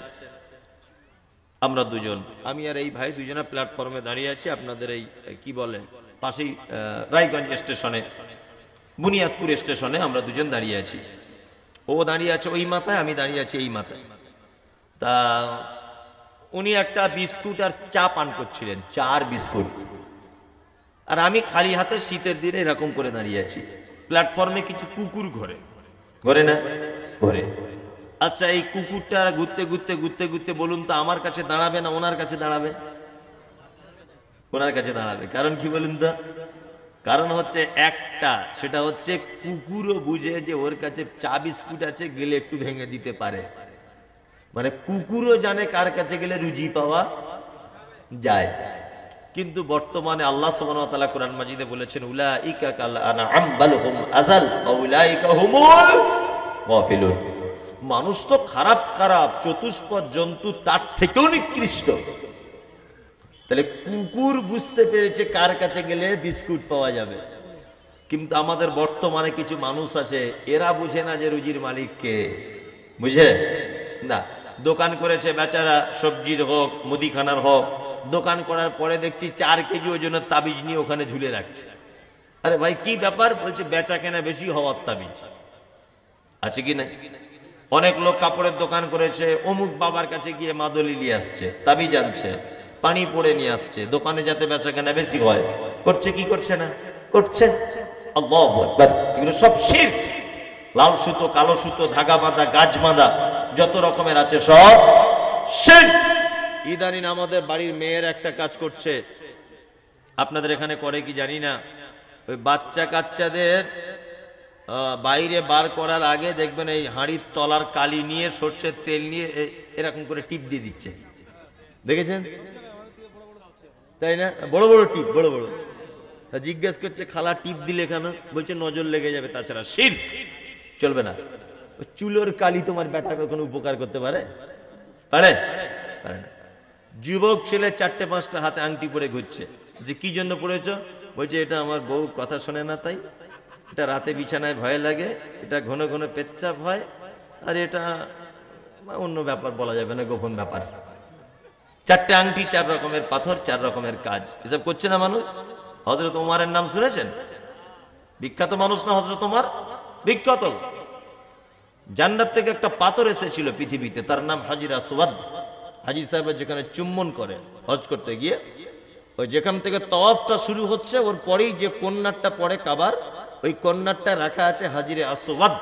আমরা দুজন, আমি আর এই ভাই দুজনে প্ল্যাটফর্মে দাঁড়িয়ে আছি আপনাদের এই কি বলে পাশেই রায়গঞ্জ স্টেশনে, বুনিয়াদপুর স্টেশনে আমরা দুজন দাঁড়িয়ে আছি। ও দাঁড়িয়ে আছে ওই মাথায়, আমি দাঁড়িয়ে আছি এই মাথায়। তা উনি একটা বিস্কুট আর চা পান করছিলেন, 4 বিস্কুট, আর আমি খালি হাতে শীতের দিনে এরকম করে দাঁড়িয়ে আছি। প্ল্যাটফর্মে কিছু কুকুর ঘোরে, ঘোরে না? ঘোরে। আচ্ছা, এই কুকুরটা ঘুরতে ঘুরতে ঘুরতে ঘুরতে বলুন তো আমার কাছে দাঁড়াবে না ওনার কাছে দাঁড়াবে? ওনার কাছে দাঁড়াবে। কারণ কি বলুন তো? কারণ হচ্ছে একটা, সেটা হচ্ছে কুকুরও বুঝে যে ওর কাছে চা বিস্কুট আছে, গেলে একটু ভেঙে দিতে পারে। মানে কুকুরও জানে কার কাছে গেলে রুজি পাওয়া যায়। কিন্তু বর্তমানে আল্লাহ সুবহানাহু ওয়া তাআলা কোরআন মাজিদে বলেছেন, উলাইকা কাল আনআম বাল হুম আযাল ওয়া উলাইকা হুমুল গাফিলুন। মানুষ তো খারাপ খারাপ চতুষ্পদ জন্তু তার থেকেও নিকৃষ্ট। তাহলে কুকুর বুঝতে পেরেছে কার কাছে গেলে বিস্কুট পাওয়া যাবে, কিন্তু আমাদের বর্তমানে কিছু মানুষ আছে, এরা বুঝে না যে রুজির মালিক কে। বুঝে না? দোকান করেছে বেচারা, সবজির হোক মুদিখানার হোক, দোকান করার পরে দেখছি 4 কেজি ওজনের তাবিজ নিয়ে ওখানে ঝুলে রাখছে। আরে ভাই কি ব্যাপার? বলছে বেচা কেনা বেশি হওয়ার তাবিজ আছে কি না। অনেক লোক কাপড়ের দোকান করেছে, অমুক বাবার কাছে গিয়ে মাদুলি নিয়ে আসছে, তাবিজ আনছে, পানি পড়ে নিয়ে আসছে, দোকানে যাতে বেচা কেনা বেশি হয়। করছে কি করছে না? করছে। আল্লাহু আকবার। এগুলো সব শিরক। লাল সুতো, কালো সুতো, ধাগা বাঁধা, গাছ বাঁধা, যত রকমের আছে সব শিরক। ইদানিং আমাদের বাড়ির মেয়ের একটা কাজ করছে, আপনাদের এখানে করে কি জানি না। ওই বাচ্চা কাচ্চাদের বাইরে বার করার আগে দেখবেন এই হাঁড়ির তলার কালি নিয়ে, সরষের তেল নিয়ে এরকম করে টিপ দিয়ে দিচ্ছে, দেখেছেন তাই না? বড় বড় টিপ, বড় বড়। জিজ্ঞেস করছে খালা টিপ দিলে কেন? বলছে নজর লেগে যাবে, তাছাড়া শিরক, চলবে না। চুলোর কালি তোমার বেটাকে কোনো উপকার করতে পারে? পারে? পারে না। যুবক ছেলে 4-5টা হাতে আংটি পরে ঘুরছে, যে কি জন্য পড়েছ? বলছে এটা আমার বউ কথা শোনে না তাই, এটা রাতে বিছানায় ভয় লাগে, এটা ঘন ঘন পেচ্ছাপ হয়, আর এটা অন্য ব্যাপার বলা যাবে না, গোপন ব্যাপার। 4টে আংটি, 4 রকমের পাথর, 4 রকমের কাজ, এসব করছে না মানুষ। হযরত ওমরের নাম শুনেছেন? বিখ্যাত মানুষ না হযরত ওমর? বিখ্যাত। জান্নাত থেকে একটা পাথর এসেছিল পৃথিবীতে, তার নাম হাজির আসওয়াদ। হাজি সাহেব যেখানে চুম্বন করে হজ করতে গিয়ে, ওই যেখান থেকে তাওয়াফটা শুরু হচ্ছে ওর পরেই যে কন্যারটা পড়ে কাবার, ওই কন্যারটা রাখা আছে হাজিরে আসওয়াদ।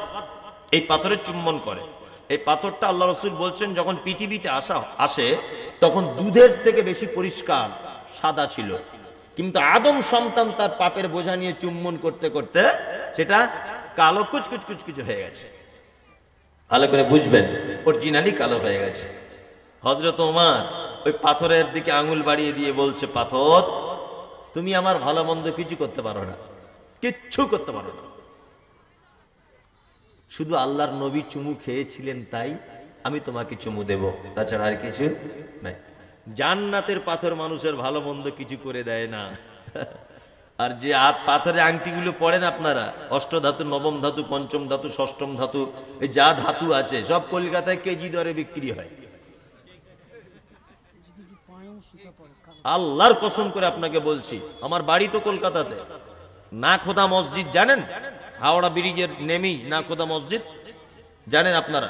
এই পাথরে চুম্বন করে। এই পাথরটা আল্লাহ রাসূল বলছেন যখন পৃথিবীতে আসে তখন দুধের থেকে বেশি পরিষ্কার সাদা ছিল, কিন্তু আদম সন্তান তার পাপের বোঝা নিয়ে চুম্বন করতে করতে সেটা কালো কুচকুচ কুচকুচ হয়ে গেছে। ভালো করে বুঝবেন, অরিজিনালি কালো হয়ে গেছে। হযরত ওমর ওই পাথরের দিকে আঙুল বাড়িয়ে দিয়ে বলছে, পাথর তুমি আমার ভালো মন্দ কিছু করতে পারো না, কিচ্ছু করতে পারো না, শুধু আল্লাহর নবী চুমু খেয়েছিলেন তাই আমি তোমাকে চুমু দেব, তাছাড়া আর কিছু নাই। জান্নাতের পাথর মানুষের ভালো মন্দ কিছু করে দেয় না। আর যে পাথরের আংটিগুলো পড়েন আপনারা, অষ্টধাতু, নবম ধাতু, পঞ্চম ধাতু, ষষ্ঠম ধাতু, এই যা ধাতু আছে সব কলকাতায় কেজি দরে বিক্রি হয়। আল্লাহর কসম করে আপনাকে বলছি, আমার বাড়ি তো কলকাতাতে। না খোদা মসজিদ জানেন? হাওড়া ব্রিজের নেমেই না খোদা মসজিদ, জানেন আপনারা?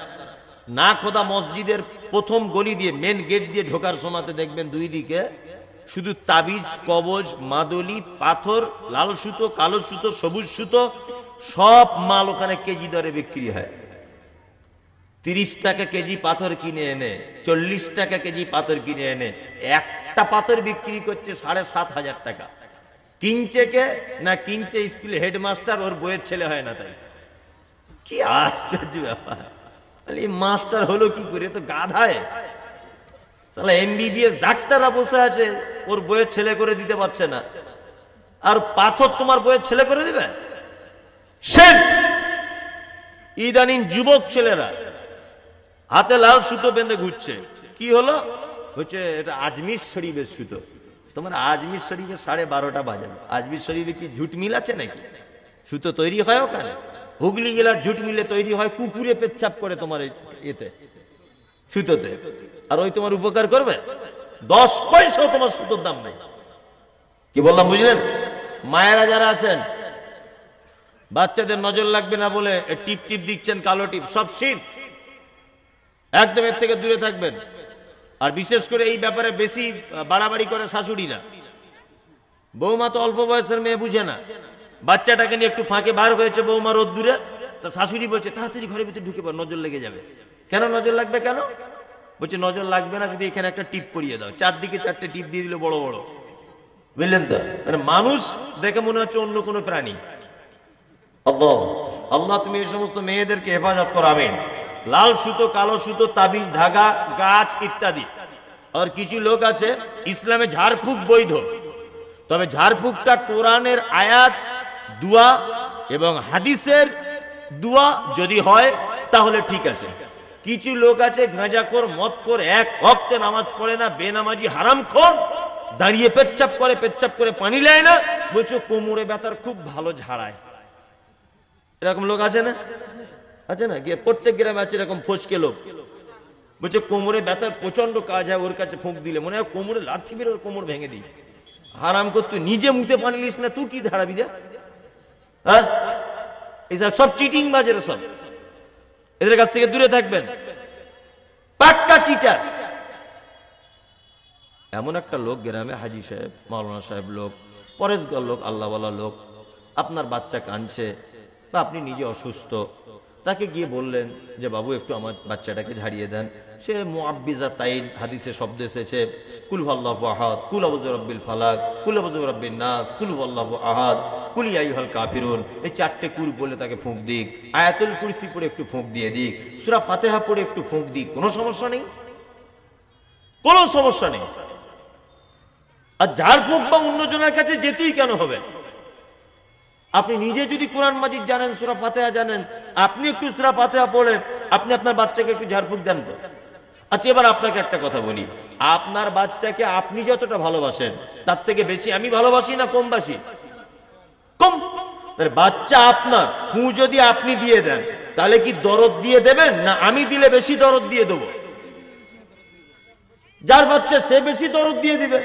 না খোদা মসজিদের প্রথম গলি দিয়ে, মেন গেট দিয়ে ঢোকার সময়তে দেখবেন দুই দিকে শুধু তাবিজ, কবজ, মাদুলি, পাথর, লাল সুতো, কালো সুতো, সবুজ সুতো, সব মাল ওখানে কেজি দরে বিক্রি হয়। 30 টাকা কেজি পাথর কিনে এনে, 40 টাকা কেজি পাথর কিনে এনে একটা পাথর বিক্রি করছে 7,500 টাকা। কিনছে কে? না কিনছে স্কুলে হেডমাস্টার, ওর বইয়ের ছেলে হয় না তাই। কি আশ্চর্য ব্যাপার! এই মাস্টার হলো কি করে? তো গাধায় সালা MBBS ডাক্তাররা বসে আছে, ওর বইয়ের ছেলে করে দিতে পারছে না, আর পাথর তোমার বইয়ের ছেলে করে দিবে? ইদানিং যুবক ছেলেরা হাতে লাল সুতো বেঁধে ঘুরছে। কি হলো? হচ্ছে এটা আজমির শরীফের সুতো। তোমার আজমির শরীফে 12:30 বাজে। আজমির শরীফে কি ঝুট মিল আছে নাকি? সুতো তৈরি হয় ওখানে। হুগলি জেলার ঝুট মিলে তৈরি হয়, কুকুরে পেচ্ছাপ করে তোমার এতে সুতোতে, আর ওই তোমার উপকার করবে? 10 পয়সাও তোমার সুতোর দাম নেই। কি বললাম বুঝলেন? মায়েরা যারা আছেন, বাচ্চাদের নজর লাগবে না বলে টিপ টিপ দিচ্ছেন, কালো টিপ, সব শিরক। একদম এর থেকে দূরে থাকবেন। আর বিশেষ করে এই ব্যাপারে বেশি বাড়াবাড়ি করে শাশুড়িরা। বৌমা তো অল্প বয়সের মেয়ে, বুঝে না। বাচ্চাটাকে নিয়ে একটু ফাঁকে বার হয়েছে বৌমা রোদ দূরে, তা শাশুড়ি বলছে তাড়াতাড়ি ঘরের ভিতরে ঢুকে পড়, নজর লেগে যাবে। কেন নজর লাগবে? কেন বলছে? নজর লাগবে না যদি এখানে একটা টিপ পরিয়ে দাও। 4 দিকে 4টে টিপ দিয়ে দিল, বড় বড়, বুঝলেন তো? মানে মানুষ দেখে মনে হচ্ছে অন্য কোনো প্রাণী। আল্লাহ তুমি এই সমস্ত মেয়েদেরকে হেফাজত করো, আমিন। লাল সুতো, কালো সুতো, তাবিজ, ধাগা, গাছ ইত্যাদি। আর কিছু লোক আছে ইসলামে ঝাড়ফুঁক বৈধ, তবে ঝাড়ফুঁকটা কোরআনের আয়াত, দুয়া এবং হাদিসের দুয়া যদি হয় তাহলে ঠিক আছে। কিছু লোক আছে গাঁজাখোর, মদখোর, এক ওয়াক্ত নামাজ পড়ে না, বেনামাজি, হারামখোর, দাঁড়িয়ে পেচ্ছাপ করে, পেচ্ছাপ করে পানি নেয় না, বলছো কোমরে ব্যথার খুব ভালো ঝাড়ায়। এরকম লোক আছে না? আছে না? গিয়ে প্রত্যেক গ্রামে আছে এরকম ফচকে লোক। বলছে কোমরে ব্যথার প্রচন্ড কাজ হয়, ওর কাছে ফুঁক দিলে মনে হয় কোমরে লাথি মেরে ওর কোমর ভেঙে দিই। হারাম কর, তুই নিজে মুতে পানি নিস না, তুই কি ধারাবি রে? হ্যাঁ, এইসব সব চিটিং বাজের সব, এদের কাছ থেকে দূরে থাকবেন, পাক্কা চিটার। এমন একটা লোক গ্রামে, হাজি সাহেব, মাওলানা সাহেব লোক, পরেশগর লোক, আল্লাহওয়ালা লোক, আপনার বাচ্চা কাঁদছে বা আপনি নিজে অসুস্থ, তাকে গিয়ে বললেন যে বাবু একটু আমার বাচ্চাটাকে ঝাড়িয়ে দেন। সে মুআব্বিজা তাইন, হাদিসে শব্দ এসেছে, কুল হুয়াল্লাহু আহাদ, কুল আউযু বিরাব্বিল ফালাক, কুল আউযু বিরাব্বিন নাস, কুল হুয়াল্লাহু আহাদ, কুল ইয়া আইয়ুহাল কাফিরুন। এই চারটে কুল বলে তাকে ফুঁক দিক, আয়াতুল কুরসি পড়ে একটু ফুঁক দিয়ে দিক, সূরা ফাতিহা পড়ে একটু ফুঁক দিক, কোনো সমস্যা নেই, কোনো সমস্যা নেই। আর যার ফুঁক বা অন্যজনের কাছে যেতেই কেন হবে? আপনি নিজে যদি কোরআন মাজিদ জানেন, সূরা ফাতিহা জানেন, আপনি একটু সূরা ফাতিহা পড়ে আপনি আপনার বাচ্চাকে একটু ঝাড়ফুঁক দেন তো। আচ্ছা, এবার আপনাকে একটা কথা বলি, আপনার বাচ্চাকে আপনি যতটা ভালোবাসেন তার থেকে বেশি আমি ভালোবাসি না কম বাসি? কম। তাহলে বাচ্চা আপনার, ফু যদি আপনি দিয়ে দেন তাহলে কি দরদ দিয়ে দেবেন, না আমি দিলে বেশি দরদ দিয়ে দেবো? যার বাচ্চা সে বেশি দরদ দিয়ে দিবে।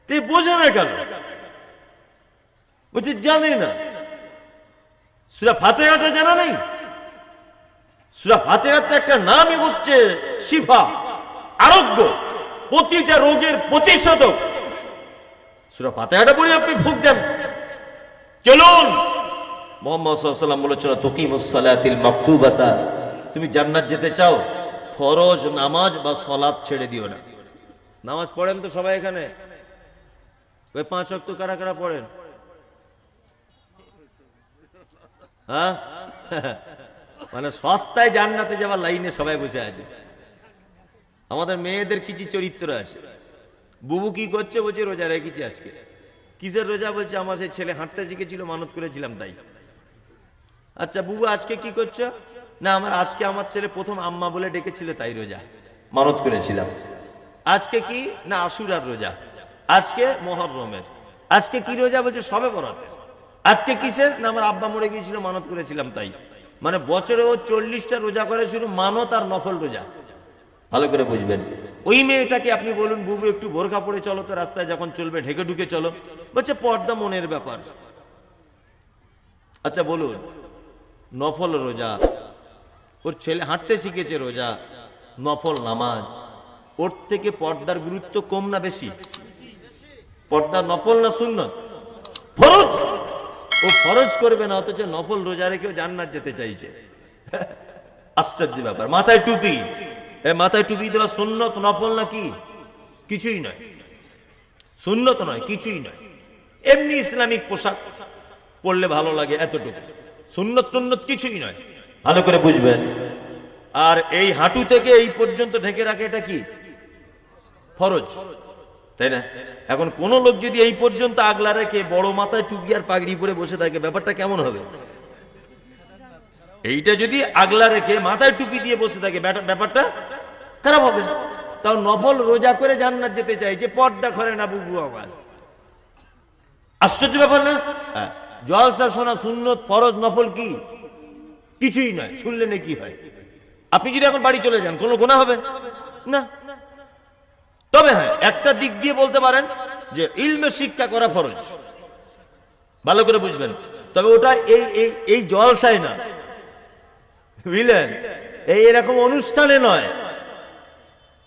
তুই বোঝে না কেন? বলছি জানি না, সূরা ফাতিহাটা জানা নেই? সূরা ফাতিহার তো একটা নামই হচ্ছে শিফা, আরোগ্য, প্রতিটা রোগের প্রতিষেধক। সূরা ফাতিহাটা পড়ে আপনি ফুঁক দেন। চলুন, মুহাম্মদ সাল্লাল্লাহু আলাইহি ওয়াসাল্লাম বলেছেন তুকিমুস সালাতিল মাকতুবাতা, তুমি জান্নাত যেতে চাও, ফরজ নামাজ বা সালাত ছেড়ে দিও না। নামাজ পড়েন তো সবাই এখানে? ওই 5 ওয়াক্ত কারা কারা পড়েন? হ্যাঁ, মানে সস্তায় জান্নাতে যাওয়ার লাইনে সবাই বসে আছে। আমাদের মেয়েদের কিছু চরিত্র আছে। বুবু কি করছে? বলছে রোজা রেখেছি আজকে। কিসের রোজা? বলছে আমার সেই ছেলে হাঁটতে শিখেছিল, মানত করেছিলাম তাই। আচ্ছা বুবু আজকে কি করছো? না আমার আজকে আমার ছেলে প্রথম আম্মা বলে ডেকেছিল তাই রোজা, মানত করেছিলাম। আজকে কি? না আশুরার রোজা। আজকে মুহররমের। আজকে কি রোজা? বলছে সবে বরাত। আজকে কিসের? না আমার আব্বা মরে গিয়েছিল, মানত করেছিলাম তাই। মানে বছরে ও 40টা রোজা করে, শুধু মানত আর নফল রোজা। ভালো করে বুঝবেন। ওই মেয়েটাকে আপনি বলুন বুবু একটু বোরকা পরে চলো তো, রাস্তায় যখন চলবে ঢেকে ঢুকে চলো, বলছে পর্দা মনের ব্যাপার। আচ্ছা বলুন, নফল রোজা, ওর ছেলে হাঁটতে শিখেছে রোজা, নফল নামাজ, ওর থেকে পর্দার গুরুত্ব কম না বেশি? পর্দা নফল না সুন্নত? ফরজ। ও ফরজ করবে না, অথচ নফল রোজা রেখেও জান্নাত যেতে চাইছে। আশ্চর্য ব্যাপার। মাথায় টুপি, মাথায় টুপি দেওয়া সুন্নত নফল নাকি? কিছুই নয়, সুন্নত নয়, কিছুই নয়। এমনি ইসলামিক পোশাক পরলে ভালো লাগে এতটুকু, সুন্নত টুন্নত কিছুই নয়। ভালো করে বুঝবেন। আর এই হাঁটু থেকে এই পর্যন্ত ঢেকে রাখে, এটা কি? ফরজ, তাই না? এখন কোন লোক যদি এই পর্যন্ত আগলা রেখে বড় মাথায় টুপি আর পাগড়ি পরে বসে থাকে, ব্যাপারটা কেমন হবে? এইটা যদি আগলা রেখে মাথায় টুপি দিয়ে বসে থাকে, ব্যাপারটা খারাপ হবে। তাও নফল রোজা করে জান্নাত যেতে চাইছে, পর্দা করে না বুবু আমার। আশ্চর্য ব্যাপার না? জলসা শোনা সুন্নত, ফরজ, নফল কি? কিছুই নয়। শুনলে নাকি হয়? আপনি যদি এখন বাড়ি চলে যান, কোনো গুনাহ হবে না। তবে হ্যাঁ, একটা দিক দিয়ে বলতে পারেন যে ইলমে শিক্ষা করা ফরজ। ভালো করে বুঝবেন। তবে ওটা এই জলসায় না, বুঝলেন? এরকম অনুষ্ঠানে নয়।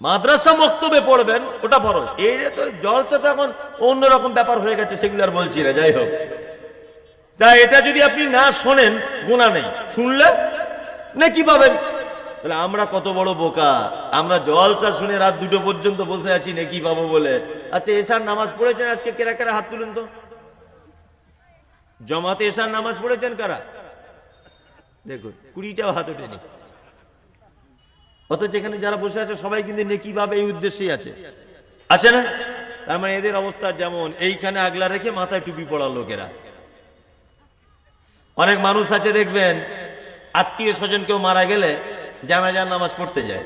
মাদ্রাসা মক্তবে পড়বেন, ওটা ফরজ। এই তো জলসা তো এখন অন্যরকম ব্যাপার হয়ে গেছে, সেগুলো আর বলছি না। যাই হোক, তাই এটা যদি আপনি না শোনেন গুনাহ নেই, শুনলে নেকি পাবেন। তাহলে আমরা কত বড় বোকা, আমরা জলসা শুনে রাত 2টো পর্যন্ত বসে আছি নেকি পাবো বলে। আচ্ছা এশার নামাজ পড়েছেন আজকে? কেরা কেরা হাত তুলুন তো। জমাতে এশার নামাজ পড়েছেন কারা? দেখুন 20টাও হাত ওঠেনি। অথচ এখানে যারা বসে আছে সবাই কিন্তু নেকি পাবে এই উদ্দেশ্যেই আছে, আছে না? তার মানে এদের অবস্থা যেমন, এইখানে আগলা রেখে মাথায় টুপি পড়া লোকেরা। অনেক মানুষ আছে দেখবেন, আত্মীয় স্বজন কেউ মারা গেলে জানাজার নামাজ পড়তে যায়।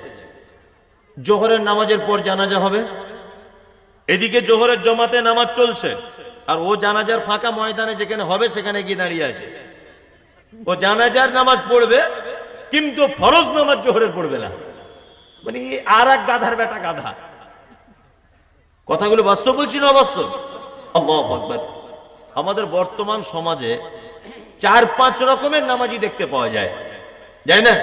জোহরের নামাজের পর জানাজা হবে, এদিকে জোহরের জমাতে নামাজ চলছে, আর ও জানাজার ফাঁকা ময়দানে যেখানে হবে সেখানে গিয়ে দাঁড়িয়ে আছে। ও জানাজার নামাজ পড়বে, কিন্তু ফরজ নামাজ জোহরের পড়বে না। মানে আর এক গাধার বেটা গাধা। কথাগুলো বাস্তব বলছি না অবাস্তব? আল্লাহু আকবার। আমাদের বর্তমান সমাজে 4-5 রকমের নামাজি দেখতে পাওয়া যায়, যায় না?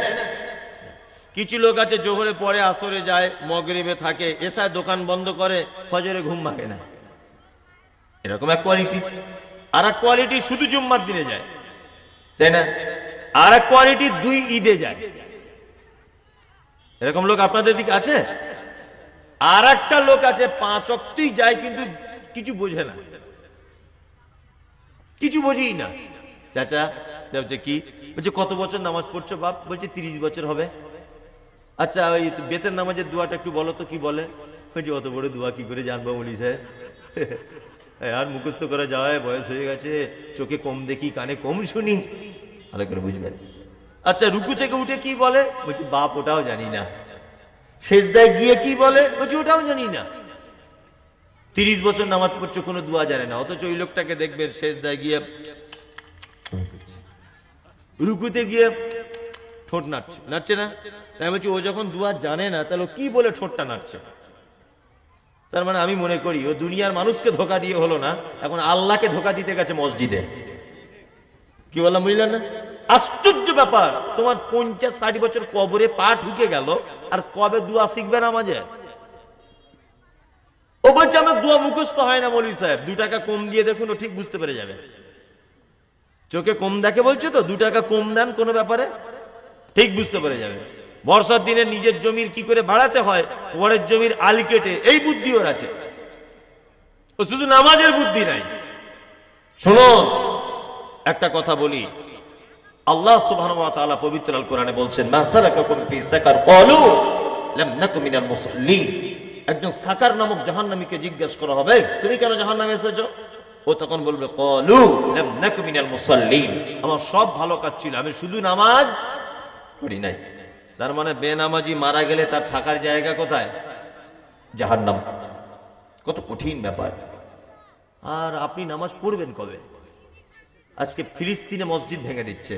কিছু লোক আছে জোহরে পড়ে, আসরে যায়, মগরিবে থাকে, এশায় দোকান বন্ধ করে, ফজরে ঘুম ভাঙে না, এরকম এক কোয়ালিটি। আর এক কোয়ালিটি শুধু জুম্মার দিনে যায়, তাই না? আর এক কোয়ালিটি 2 ঈদে যায়। এরকম লোক আপনাদের দিকে আছে? আর একটা লোক আছে 5 ওয়াক্তই যায় কিন্তু কিছু বোঝে না, কিছু বোঝেই না। চাচা বলছে কি, বলছে কত বছর নামাজ পড়ছো বাপ? বলছে 30 বছর হবে। আচ্ছা ওই বেতের নামাজের দোয়াটা একটু বলো তো, কি বলে? বলছে অত বড় দোয়া কি করে জানবো বলি স্যার, আর মুখস্থ করা যায়, বয়স হয়ে গেছে, চোখে কম দেখি, কানে কম শুনি, ভালো করে বুঝবেন। আচ্ছা রুকু থেকে উঠে কি বলে? বলছি বাপ ওটাও জানি না। সেজদায় গিয়ে কি বলে? বলছি ওটাও জানি না। 30 বছর নামাজ পড়ছো, কোনো দোয়া জানে না, অথচ ওই লোকটাকে দেখবেন সেজদায় গিয়ে, রুকুতে গিয়ে ঠোঁট নাড়ছে, নাড়ছে না? তাই বলছি ও যখন দোয়া জানে না তাহলে কি বলে ঠোঁটটা নাড়ছে? তার মানে আমি মনে করি ও দুনিয়ার মানুষকে ধোকা দিয়ে হলো না, এখন আল্লাহকে ধোকা দিতে গেছে মসজিদে। কি বললাম বুঝলেন না? আশ্চর্য ব্যাপার, তোমার 50-60 বছর কবরে পা ঢুকে গেল, আর কবে দোয়া শিখবে নামাজে? ও বলছে আমার দোয়া মুখস্থ হয় না মৌলভী সাহেব। 2 টাকা কম দিয়ে দেখুন, ও ঠিক বুঝতে পেরে যাবে। চোখে কম দেখে বলছো তো, 2 টাকা কম দেন কোনো ব্যাপারে, ঠিক বুঝতে পেরে যাবে। বর্ষার দিনে নিজের জমির কি করে বাড়াতে হয়, পরের জমির আল কেটে, এই বুদ্ধি ওর আছে। ও শুধু নামাজের বুদ্ধি নাই। শুনুন একটা কথা বলি, আল্লাহ সুবহানাহু ওয়া তাআলা পবিত্র আল কোরআনে বলছেন, মা সালাকাকুম ফি সাকার ক্বালু লাম নাকু মিনাল মুসাল্লিন। একজন সাকার নামক জাহান্নামীকে জিজ্ঞাসা করা হবে, তুমি কেন জাহান্নামে এসেছো? ও তখন বলবে ক্বালু লাম নাকু মিনাল মুসাল্লিন, আমার সব ভালো কাজ ছিল, আমি শুধু নামাজ পড়ি নাই। তার মানে বেনামাজি মারা গেলে তার থাকার জায়গা কোথায়? জাহান্নাম। কত কঠিন ব্যাপার। আর আপনি নামাজ পড়বেন কবে? আজকে ফিলিস্তিনে মসজিদ ভেঙে দিচ্ছে,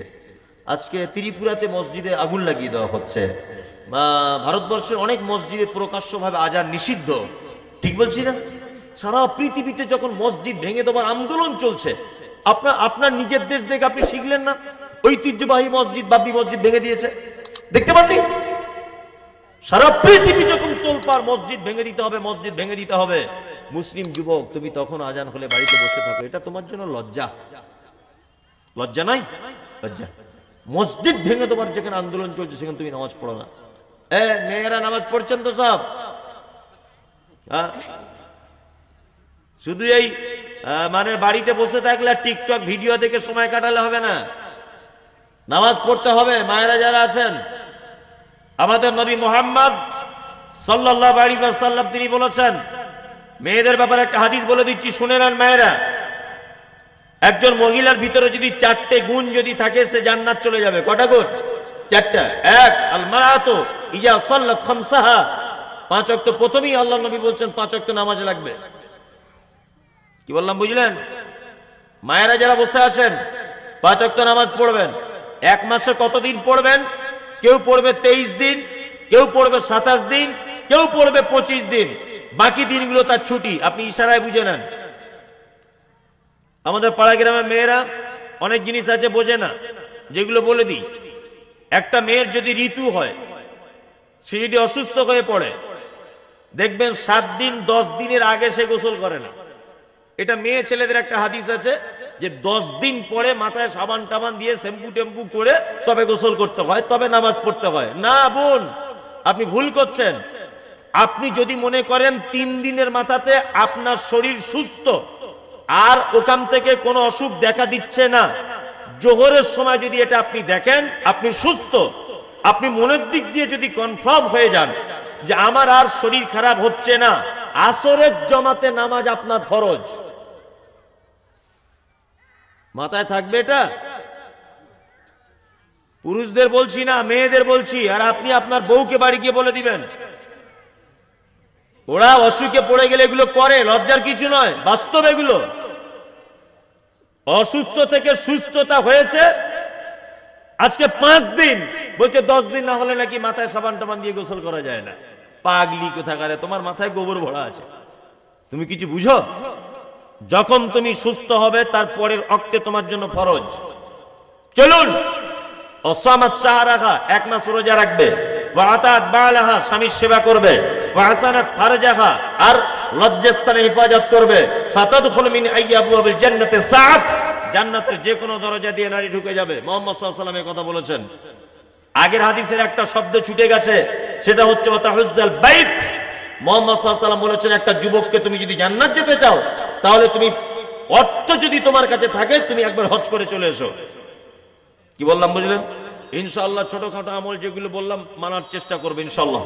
আজকে ত্রিপুরাতে মসজিদে আগুন লাগিয়ে দেওয়া হচ্ছে, ভারতবর্ষের অনেক মসজিদে প্রকাশ্যভাবে আজান নিষিদ্ধ, ঠিক বলছি না? সারা পৃথিবীতে যখন মসজিদ ভেঙে দেওয়ার আন্দোলন চলছে, আপনার নিজের দেশ দেখে আপনি শিখলেন না? ঐতিহ্যবাহী মসজিদ, বাবরি মসজিদ ভেঙে দিয়েছে, দেখতে পাননি? সারা পৃথিবী যখন তোলপাড়, মসজিদ ভেঙে দিতে হবে, মসজিদ ভেঙে দিতে হবে, মুসলিম যুবক তুমি তখন আজান হলে বাড়িতে বসে থাকো, এটা তোমার জন্য লজ্জা? লজ্জা নাই? লজ্জা। মসজিদ ভেঙে দেওয়ার যেখানে আন্দোলন চলছে সেখানে তুমি নামাজ পড়ো না। মেয়েরা নামাজ পড়ছেন তো সব? শুধু এই মানে বাড়িতে বসে থাকলে টিকটক ভিডিও দেখে সময় কাটালে হবে না, নামাজ পড়তে হবে। মায়েরা যারা আছেন, আমাদের নবী মুহাম্মদ সাল্লাল্লাহু আলাইহি ওয়াসাল্লাম তিনি বলেছেন, মেয়েদের ব্যাপারে একটা হাদিস বলে দিচ্ছি, শুনে নেন মায়েরা। একজন মহিলার ভিতরে যদি 4টে গুণ যদি থাকে, সে জান্নাত চলে যাবে। কটা গুণ? 4টা। 1 আল মারাতু ইজা সাল্লাত খামসাহা, 5 ওয়াক্ত। প্রথমেই আল্লাহর নবী বলছেন 5 ওয়াক্ত নামাজ লাগবে। কি বললাম বুঝলেন? মায়েরা যারা বসে আছেন, 5 ওয়াক্ত নামাজ পড়বেন। 1 মাসে কতদিন পড়বেন? কেউ পড়বে 23 দিন, কেউ পড়বে 27 দিন, কেউ পড়বে 25 দিন, বাকি দিনগুলো তার ছুটি। আপনি ইশারায় বুঝে নেন। আমাদের পাড়া গ্রামের মেয়েরা অনেক জিনিস আছে বোঝে না, যেগুলো বলে দিই। একটা মেয়ের যদি ঋতু হয়, সে যদি অসুস্থ হয়ে পড়ে, দেখবেন 7 দিন 10 দিনের আগে সে গোসল করে না। এটা মেয়ে ছেলেদের একটা হাদিস আছে যে 10 দিন পরে মাথায় সাবান টাবান দিয়ে শ্যাম্পু টেম্পু করে তবে গোসল করতে হয়, তবে নামাজ পড়তে হয়। না বোন, আপনি ভুল করছেন। আপনি যদি মনে করেন 3 দিনের মাথাতে আপনার শরীর সুস্থ আর ওখান থেকে কোনো অসুখ দেখা দিচ্ছে না, জোহরের সময় যদি এটা আপনি দেখেন আপনি সুস্থ, আপনি মনের দিক দিয়ে যদি কনফার্ম হয়ে যান যে আমার আর শরীর খারাপ হচ্ছে না, আসরের জামাতে নামাজ আপনার ফরজ। মাথায় থাকবে এটা। পুরুষদের বলছি না, মেয়েদের বলছি। আর আপনি আপনার বউকে বাড়ি গিয়ে বলে দিবেন। ওরা অসুখে পড়ে গেলে এগুলো করে, লজ্জার কিছু নয়, বাস্তব এগুলো। অসুস্থ থেকে সুস্থতা হয়েছে, আজকে 5 দিন বলছে 10 দিন না হলে নাকি মাথায় সাবান টাবান দিয়ে গোসল করা যায় না। পাগলি কোথাকারে, তোমার মাথায় গোবর ভরা আছে, তুমি কিছু বুঝো? যখন তুমি সুস্থ হবে তার পরের অক্টে তোমার জন্য ফরজ। চলুন, অসামাত শাহরাহা, 1 মাস রোজা রাখবে, ওয়া আতাত বালাহা, স্বামীর সেবা করবে, ওয়া হাসানাত ফারজাহা, আর লজ্জাস্থানে হেফাজত করবে, ফাতাদখুল মিন আইয়াবুল জান্নাতি সাআত, জান্নাতের যে কোনো দরজা দিয়ে নারী ঢুকে যাবে। মুহাম্মদ সাল্লাল্লাহু আলাইহি ওয়াসাল্লাম এই কথা বলেছেন। আগের হাদিসের একটা শব্দ ছুটে গেছে, সেটা হচ্ছে ওয়াতাহুজ্জাল বাইত। মুহাম্মদ সাল্লাল্লাহু আলাইহি ওয়াসাল্লাম বলেছেন, একটা যুবককে তুমি যদি জান্নাত যেতে চাও, তাহলে তুমি অর্থ যদি তোমার কাছে থাকে, তুমি একবার হজ করে চলে এসো। কি বললাম বুঝলেন? ইনশাআল্লাহ ছোটখাটো আমল যেগুলো বললাম মানার চেষ্টা করবে ইনশাআল্লাহ।